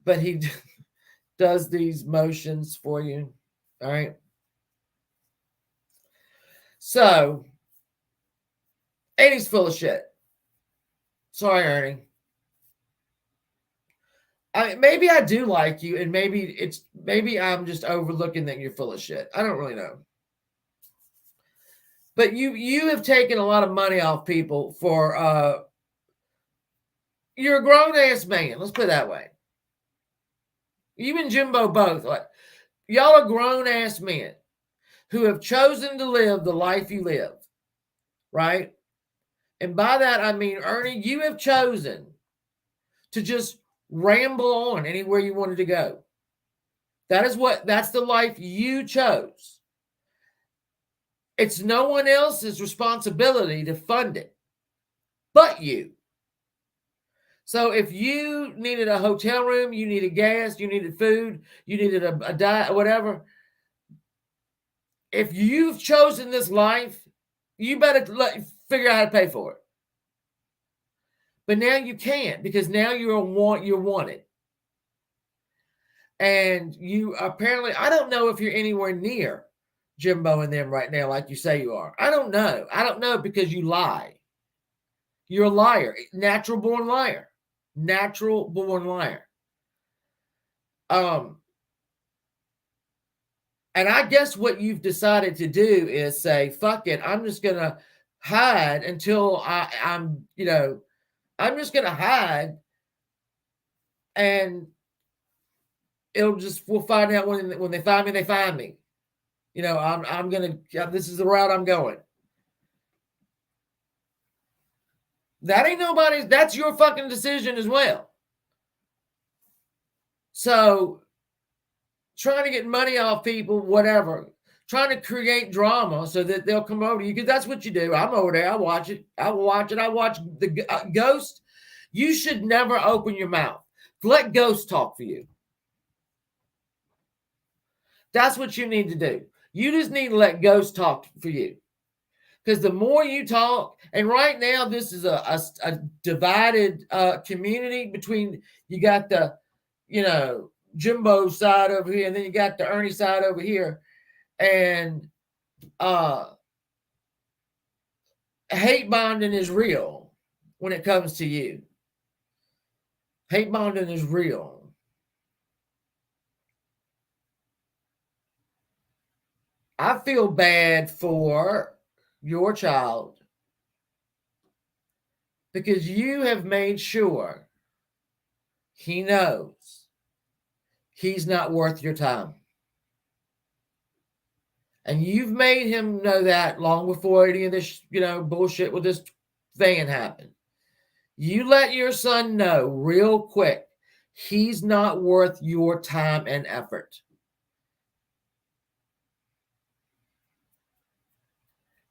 but he does these motions for you. All right. So, and he's full of shit. Sorry, Ernie. Maybe I do like you, and maybe I'm just overlooking that you're full of shit. I don't really know. But you have taken a lot of money off people for you're a grown ass man. Let's put it that way. You and Jimbo both, like, y'all are grown ass men who have chosen to live the life you live, right? And by that I mean, Ernie, you have chosen to just ramble on anywhere you wanted to go. That's the life you chose. It's no one else's responsibility to fund it but you. So if you needed a hotel room, you needed gas, you needed food, you needed a diet, whatever. If you've chosen this life, you better figure out how to pay for it. But now you can't, because now you're wanted. And you apparently, I don't know if you're anywhere near Jimbo and them right now like you say you are. I don't know. I don't know, because you lie. You're a liar. Natural born liar. Natural born liar. And I guess what you've decided to do is say, fuck it, I'm just going to hide until I'm just going to hide, and we'll find out when they find me, they find me. I'm going to, this is the route I'm going. That ain't nobody's, that's your fucking decision as well. So trying to get money off people, whatever, trying to create drama so that they'll come over to you, because that's what you do. I'm over there. I watch it. I watch the Ghost. You should never open your mouth. Let Ghost talk for you. That's what you need to do. You just need to let Ghost talk for you. Because the more you talk, and right now this is a divided community between, you got the, Jimbo side over here, and then you got the Ernie side over here. And hate bonding is real when it comes to you. Hate bonding is real. I feel bad for your child because you have made sure he knows he's not worth your time. And you've made him know that long before any of this, bullshit with this van happened. You let your son know real quick he's not worth your time and effort.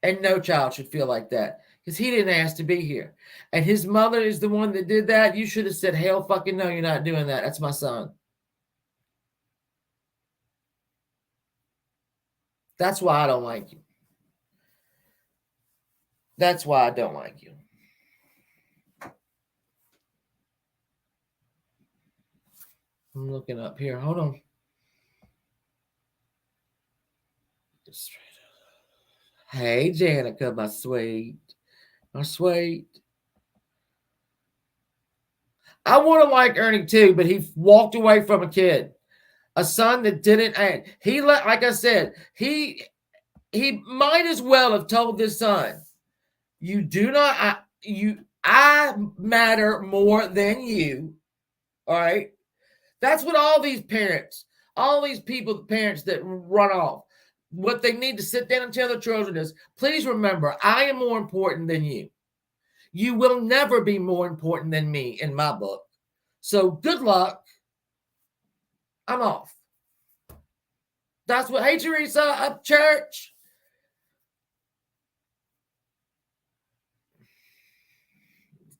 And no child should feel like that because he didn't ask to be here. And his mother is the one that did that. You should have said, hell fucking no, you're not doing that. That's my son. That's why I don't like you. That's why I don't like you. I'm looking up here. Hold on. Hey, Janica, my sweet. My sweet. I want to like Ernie too, but he walked away from a kid. A son that didn't act. He let, like I said, he might as well have told this son, you do not, I matter more than you. All right. That's what all these parents, all these people, parents that run off, what they need to sit down and tell their children is, please remember, I am more important than you. You will never be more important than me in my book. So good luck. I'm off. That's what, hey, Teresa, up church.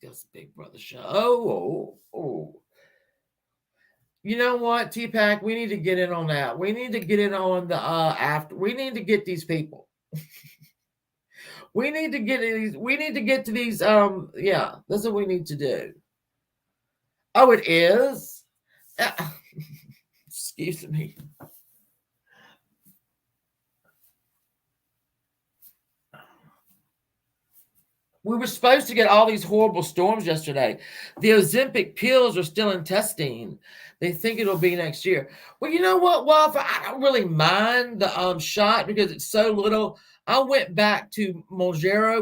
This Big Brother show. Oh. You know what, T-Pack? We need to get in on that. We need to get in on the after. We need to get these people. We need to get these. We need to get to these. Yeah, that's what we need to do. Oh, it is. Excuse me. We were supposed to get all these horrible storms yesterday. The Ozempic pills are still in testing. They think it'll be next year. Well, you know what, Wolf? I don't really mind the shot because it's so little. I went back to Mounjaro.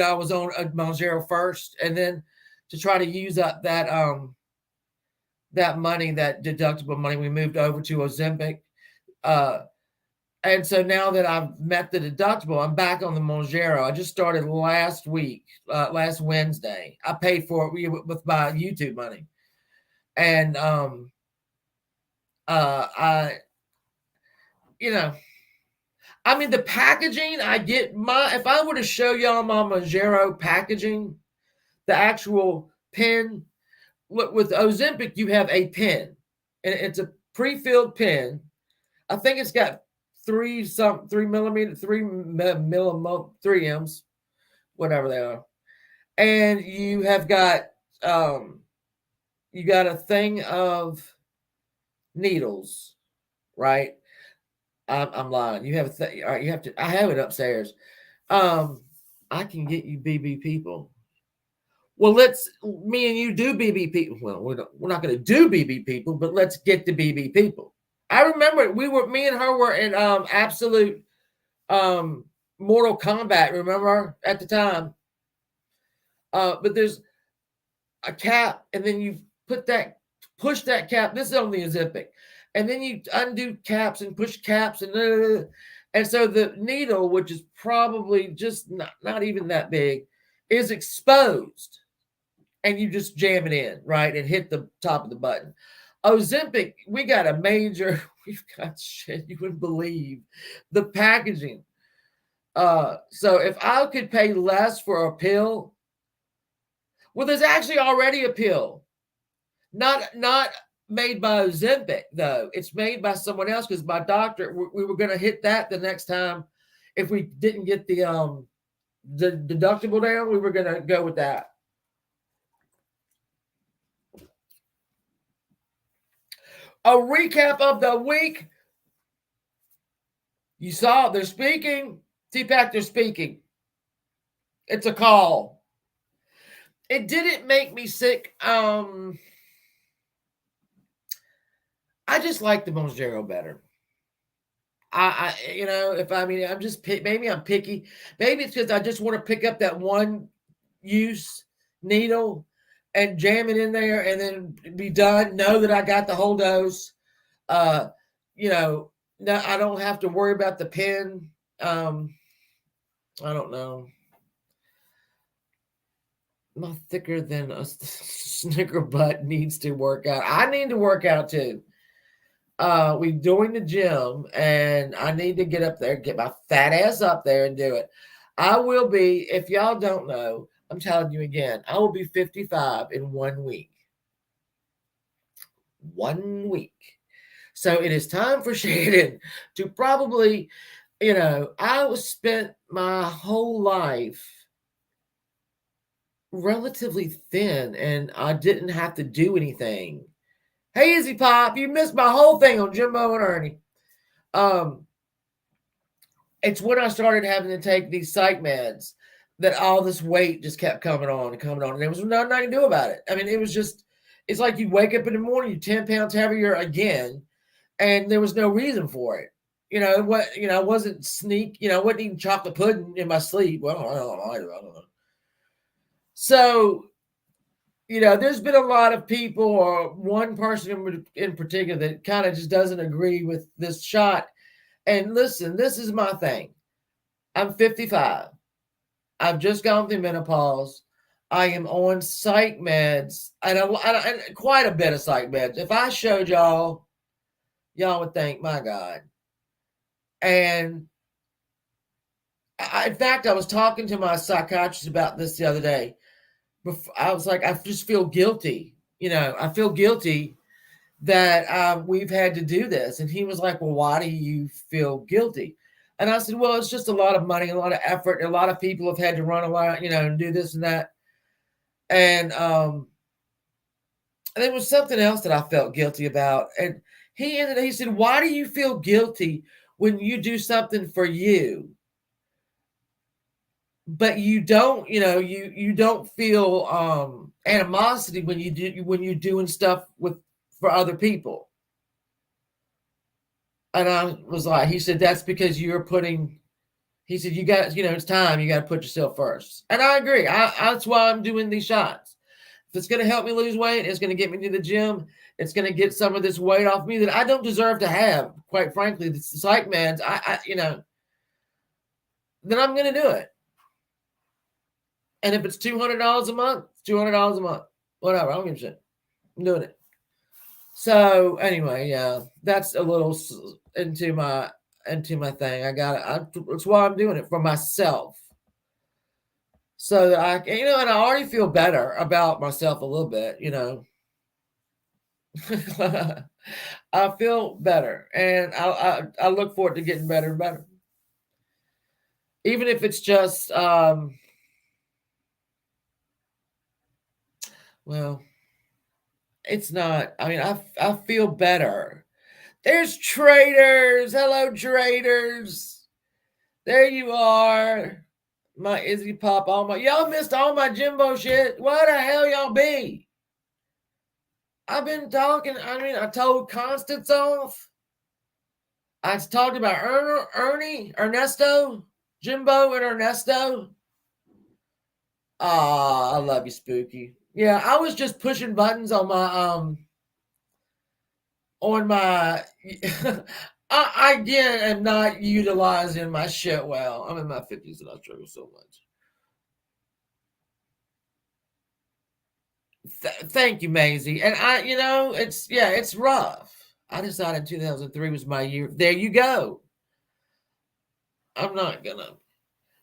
I was on Mounjaro first, and then to try to use up that money, that deductible money, we moved over to Ozempic. And so now that I've met the deductible, I'm back on the Mounjaro. I just started last Wednesday. I paid for it with my YouTube money. And the packaging, if I were to show y'all my Mounjaro packaging, the actual pen, with Ozempic, you have a pen. And it's a pre-filled pen. I think it's got 3 M's, whatever they are. And you have got a thing of needles, right? I'm lying. You have a thing. All right, you have to. I have it upstairs. I can get you BB people. Well, me and you do BB people. Well, we're not going to do BB people, but let's get the BB people. I remember me and her were in absolute Mortal Kombat, remember, at the time. But there's a cap, and then you push that cap. This is on the Ozempic. And then you undo caps and push caps, and so the needle, which is probably just not even that big, is exposed, and you just jam it in, right, and hit the top of the button. Ozempic, we've got shit you wouldn't believe. The packaging. So if I could pay less for a pill, well, there's actually already a pill. Not made by Ozempic, though. It's made by someone else because my doctor, we were going to hit that the next time. If we didn't get the deductible down, we were going to go with that. A recap of the week. You saw they're speaking. TPAC, they're speaking. It's a call. It didn't make me sick. I just like the Monjaro better. I'm just maybe I'm picky. Maybe it's because I just want to pick up that one use needle and jam it in there and then be done. Know that I got the whole dose. No, I don't have to worry about the pen. I don't know. My thicker than a snicker butt needs to work out. I need to work out too. We doing the gym, and I need to get up there, get my fat ass up there and do it. I will be, if y'all don't know, I'm telling you again, I will be 55 in 1 week. 1 week. So it is time for Shannon to probably, I was spent my whole life relatively thin, and I didn't have to do anything. Hey, Izzy Pop, you missed my whole thing on Jimbo and Ernie. It's when I started having to take these psych meds that all this weight just kept coming on and coming on. And there was nothing I could do about it. I mean, it's like you wake up in the morning, you're 10 pounds heavier again, and there was no reason for it. I wasn't I wasn't eating chocolate pudding in my sleep. Well, I don't know. So, there's been a lot of people, or one person in particular, that kind of just doesn't agree with this shot. And listen, this is my thing. I'm 55. I've just gone through menopause. I am on psych meds, and quite a bit of psych meds. If I showed y'all would think, my God. And in fact, I was talking to my psychiatrist about this the other day. I was like, I just feel guilty. I feel guilty that we've had to do this. And he was like, well, why do you feel guilty? And I said, well, it's just a lot of money, a lot of effort. A lot of people have had to run around, and do this and that. And there was something else that I felt guilty about. And he said, why do you feel guilty when you do something for you, but you don't, you don't feel animosity when you're doing stuff for other people? And I was like, he said, that's because he said, you got, it's time, you got to put yourself first. And I agree. That's why I'm doing these shots. If it's going to help me lose weight, it's going to get me to the gym. It's going to get some of this weight off me that I don't deserve to have. Quite frankly, the psych meds, then I'm going to do it. And if it's $200 a month, it's $200 a month. Whatever, I don't give a shit. I'm doing it. So anyway, yeah, that's a little into my thing. That's why I'm doing it, for myself. So that I, and I already feel better about myself a little bit, I feel better, and I look forward to getting better and better. Even if it's just, well, it's not. I mean, I feel better. There's traders. Hello, traders. There you are. My Izzy Pop, y'all missed all my Jimbo shit. Where the hell y'all be? I've been talking. I told Constance off. I talked about Ernie, Ernesto, Jimbo, and Ernesto. I love you, Spooky. Yeah, I was just pushing buttons on my I again am not utilizing my shit well. I'm in my 50s and I struggle so much. Thank you, Maisie. And it's rough. I decided 2003 was my year. There you go. I'm not gonna.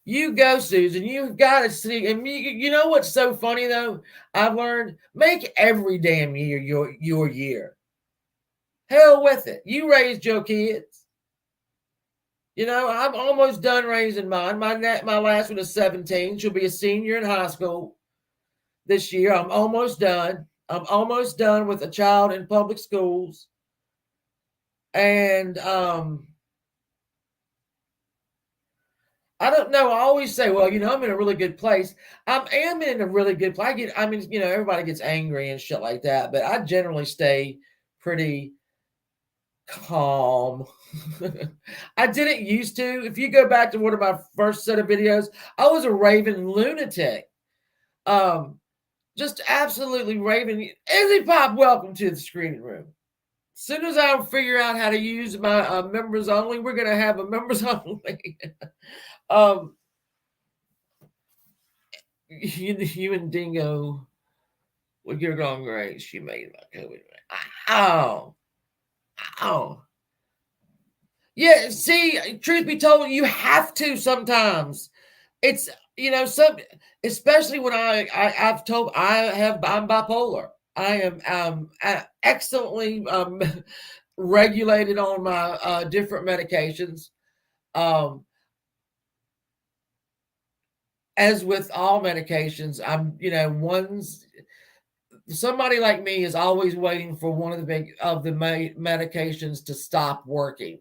You go, Susan. You've got to see. And you know what's so funny though? I've learned make every damn year your year. Hell with it. You raised your kids. I'm almost done raising mine. My last one is 17. She'll be a senior in high school this year. I'm almost done. I'm almost done with a child in public schools. And I don't know. I always say, well, I'm in a really good place. I am in a really good place. Everybody gets angry and shit like that, but I generally stay pretty calm. I didn't used to. If you go back to one of my first set of videos, I was a raving lunatic. Just absolutely raving. Izzy Pop, welcome to the screening room. As soon as I figure out how to use my members only, we're going to have a members only. You and Dingo, well, you're going great. She made my COVID. Ow. Yeah, see, truth be told, you have to sometimes. It's especially when I'm bipolar. I am excellently regulated on my different medications. As with all medications, somebody like me is always waiting for one of the medications to stop working.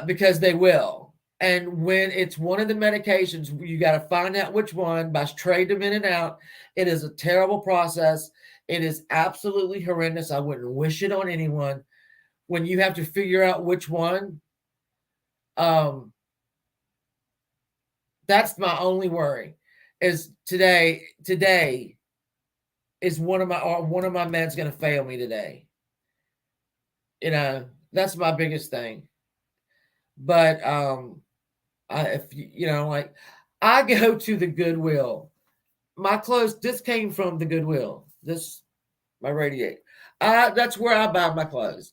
Because they will. And when it's one of the medications, you got to find out which one by trading them in and out. It is a terrible process. It is absolutely horrendous. I wouldn't wish it on anyone. When you have to figure out which one, that's my only worry. Is today is one of my meds going to fail me today? That's my biggest thing. But I go to the Goodwill. My clothes, this came from the Goodwill. My radiator. That's where I buy my clothes.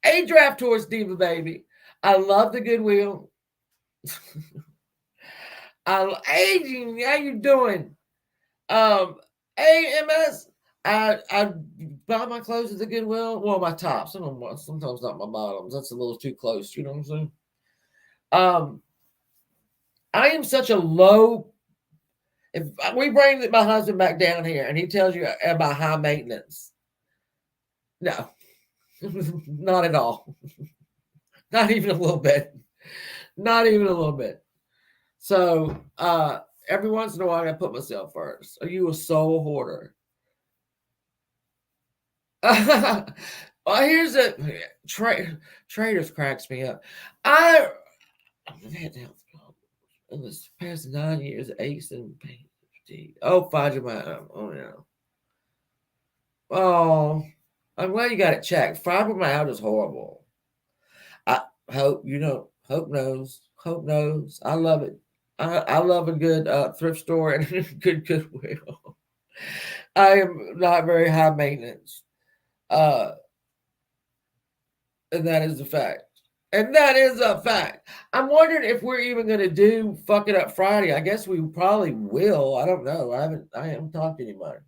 A draft towards Diva Baby. I love the Goodwill. Aging, how you doing? AMS. I buy my clothes at the Goodwill. Well, my tops. Sometimes not my bottoms. That's a little too close. You know what I'm saying? I am such a low. If we bring my husband back down here and he tells you about high maintenance, no, not at all. Not even a little bit. Not even a little bit. So every once in a while, I put myself first. Are you a soul hoarder? Well, here's a traders cracks me up. I've had health problems in this past 9 years, aches and pain. Oh, fibromyalgia. Oh no. Oh, I'm glad you got it checked. Fibromyalgia is horrible. I hope Hope knows. Hope knows. I love it. I love a good thrift store and good Goodwill. I am not very high maintenance. And that is a fact. And that is a fact. I'm wondering if we're even going to do Fuck It Up Friday. I guess we probably will. I don't know. I haven't talked to anybody.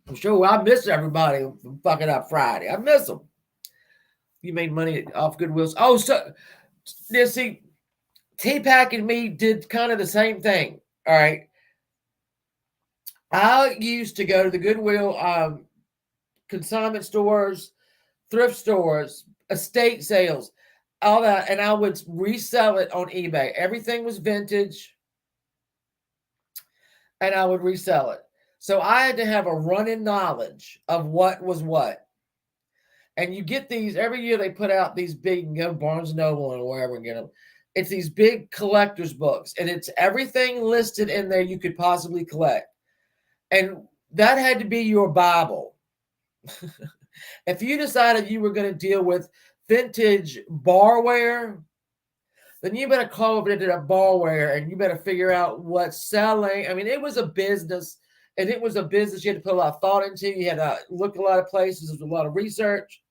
I'm sure I miss everybody from Fuck It Up Friday. I miss them. You made money off Goodwills. Oh, so see, T-Pack and me did kind of the same thing. All right. I used to go to the Goodwill consignment stores, thrift stores, estate sales, all that, and I would resell it on eBay. Everything was vintage, and I would resell it. So I had to have a running knowledge of what was what. And you get these every year. They put out these big, Barnes and Noble and wherever and get them. It's these big collector's books, and it's everything listed in there you could possibly collect. And that had to be your Bible. If you decided you were going to deal with vintage barware, then you better call over to that barware and you better figure out what's selling. I mean, it was a business, and it was a business you had to put a lot of thought into. You had to look a lot of places. There was a lot of research.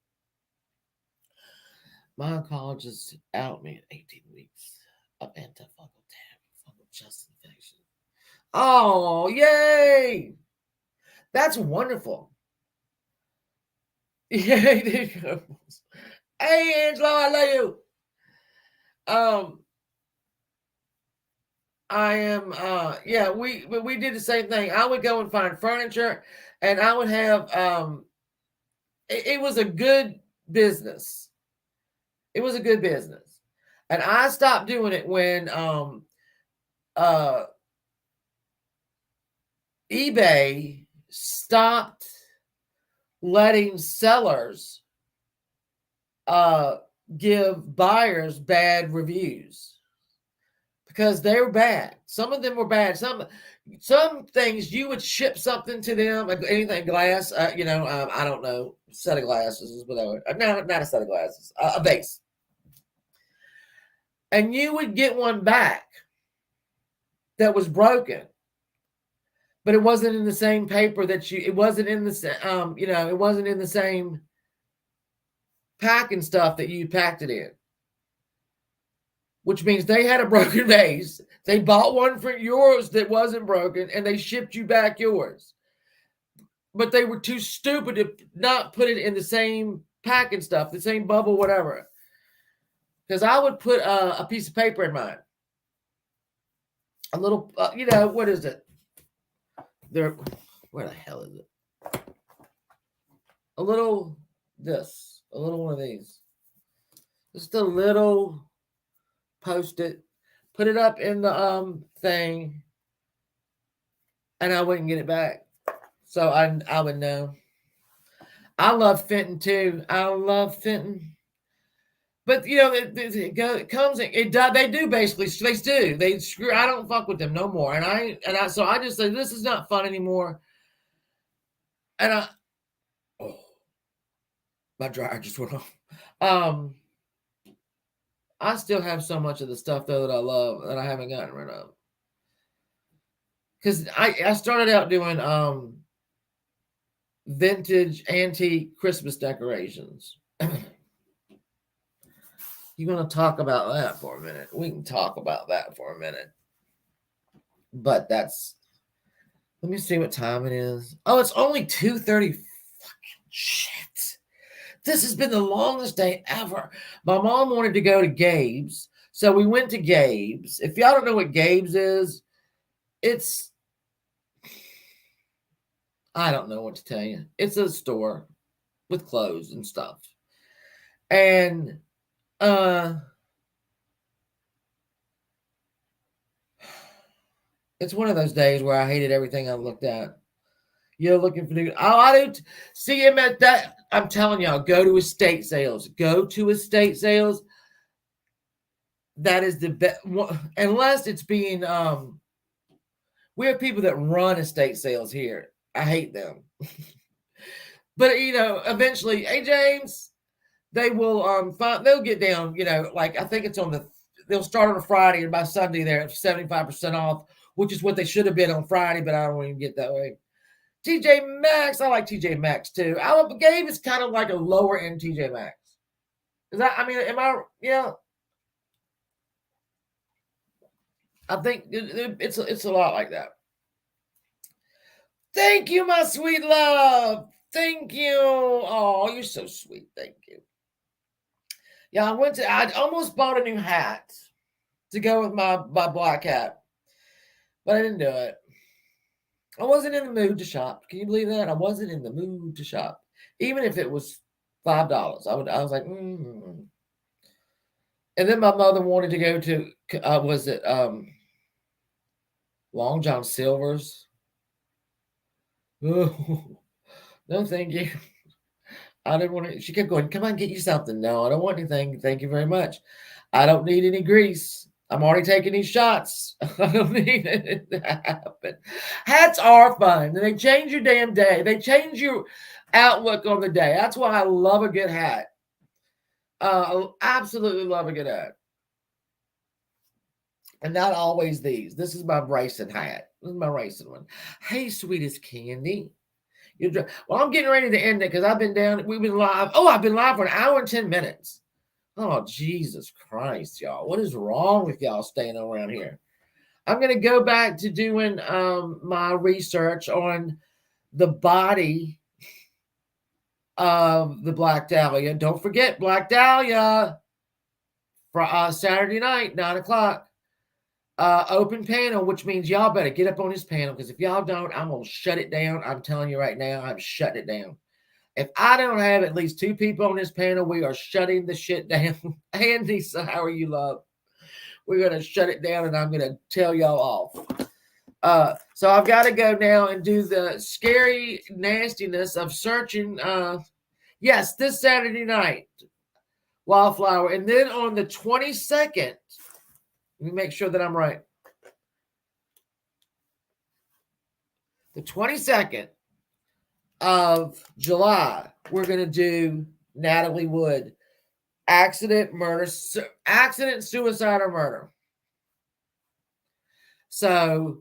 My oncologist out me at 18 weeks of antifungal chest infection. Oh, yay! That's wonderful. Yay! Hey, Angelo, I love you. I am yeah, we did the same thing. I would go and find furniture, and I would have it was a good business. It was a good business. And I stopped doing it when eBay stopped letting sellers give buyers bad reviews because they were bad. Some of them were bad. Some things you would ship something to them, like anything glass, I don't know, set of glasses, whatever. No, not a set of glasses, a vase. And you would get one back that was broken, but it wasn't in the same paper it wasn't in the it wasn't in the same packing stuff that you packed it in. Which means they had a broken vase. They bought one for yours that wasn't broken, and they shipped you back yours. But they were too stupid to not put it in the same packing stuff, the same bubble, whatever. Because I would put a piece of paper in mine. A little, what is it? Where the hell is it? A little one of these. Just a little Post-it, put it up in the thing, and I wouldn't get it back. So I would know. I love Fenton too. I love Fenton. But it comes. They do basically. They do. They screw. I don't fuck with them no more. So I just say this is not fun anymore. And my dryer just went off. I still have so much of the stuff though that I love that I haven't gotten rid of. Because I started out doing vintage antique Christmas decorations. You want to talk about that for a minute? We can talk about that for a minute. But let me see what time it is. Oh, it's only 2:30. Fucking shit. This has been the longest day ever. My mom wanted to go to Gabe's, so we went to Gabe's. If y'all don't know what Gabe's is, I don't know what to tell you. It's a store with clothes and stuff. And it's one of those days where I hated everything I looked at. You're looking for new. Oh, I do see him at that. I'm telling y'all, go to estate sales. Go to estate sales. That is the best, unless it's being. We have people that run estate sales here. I hate them, but eventually, hey James, they will they'll get down. Like I think it's they'll start on a Friday, and by Sunday they're at 75% off, which is what they should have been on Friday, but I don't even get that way. TJ Maxx, I like TJ Maxx too. Gabe is kind of like a lower end TJ Maxx. Is that? I mean, am I? Yeah. I think it's a lot like that. Thank you, my sweet love. Thank you. Oh, you're so sweet. Thank you. Yeah, I almost bought a new hat to go with my black hat, but I didn't do it. I wasn't in the mood to shop. Can you believe that? I wasn't in the mood to shop. Even if it was $5, I was like, And then my mother wanted to go to, was it Long John Silver's? Oh, no, thank you. I didn't want to. She kept going, come on, get you something. No, I don't want anything. Thank you very much. I don't need any grease. I'm already taking these shots. I don't need it to happen. Hats are fun. They change your damn day. They change your outlook on the day. That's why I love a good hat. I absolutely love a good hat. And not always these. This is my racing hat. This is my racing one. Hey, sweetest candy. Well, I'm getting ready to end it because I've been down. We've been live. Oh, I've been live for an hour and 10 minutes. Oh, Jesus Christ, y'all. What is wrong with y'all staying around here? I'm going to go back to doing my research on the body of the Black Dahlia. Don't forget Black Dahlia for Saturday night, 9 o'clock. Open panel, which means y'all better get up on this panel because if y'all don't, I'm going to shut it down. I'm telling you right now, I'm shutting it down. If I don't have at least 2 people on this panel, we are shutting the shit down. Andy, so how are you, love? We're going to shut it down and I'm going to tell y'all off. So I've got to go now and do the scary nastiness of searching. Yes, this Saturday night, Wildflower. And then on the 22nd, let me make sure that I'm right. The 22nd of July, we're going to do Natalie Wood. Accident, suicide, or murder. So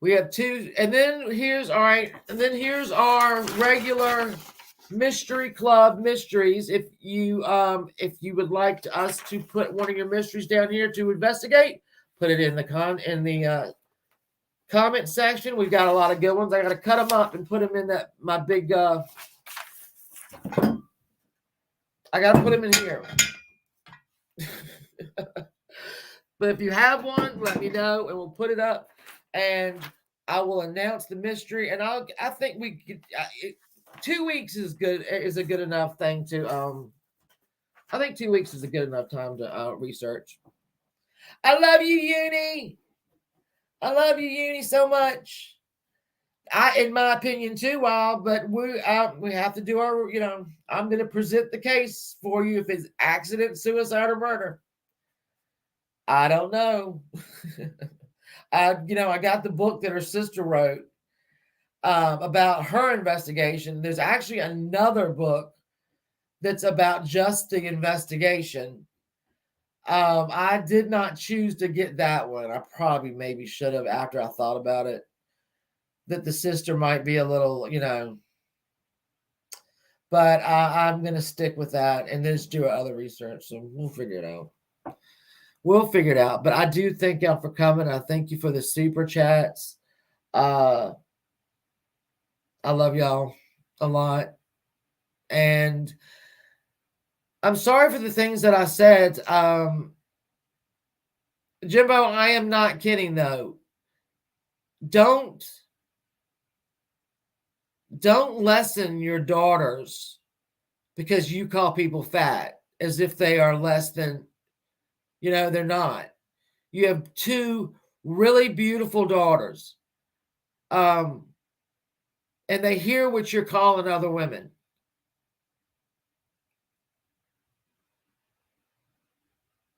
we have 2, and then here's our regular mystery club mysteries. If you would like us to put one of your mysteries down here to investigate, put it in the comment section. We've got a lot of good ones. I got to cut them up and put them in my big. I got to put them in here. But if you have one, let me know and we'll put it up and I will announce the mystery. And I think we could, 2 weeks is a good enough thing to, I think 2 weeks is a good enough time to research. I love you, Uni. I love you, Uni, so much. In my opinion, too, Wild, but we have to do our, I'm going to present the case for you if it's accident, suicide, or murder. I don't know. I got the book that her sister wrote about her investigation. There's actually another book that's about just the investigation. I did not choose to get that one. I probably maybe should have after I thought about it. That the sister might be a little, but I'm going to stick with that and then just do other research. So we'll figure it out. But I do thank y'all for coming. I thank you for the super chats. I love y'all a lot. And I'm sorry for the things that I said. Jimbo, I am not kidding though. Don't lessen your daughters because you call people fat as if they are less than, they're not. You have 2 really beautiful daughters. And they hear what you're calling other women.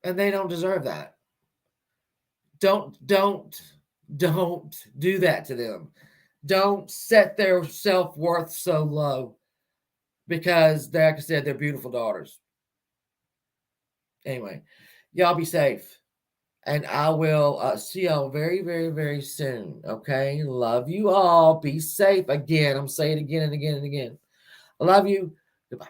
And they don't deserve that. Don't do that to them. Don't set their self-worth so low because, like I said, they're beautiful daughters. Anyway, y'all be safe. And I will see y'all very, very, very soon. Okay? Love you all. Be safe. Again, I'm saying it again and again and again. I love you. Goodbye.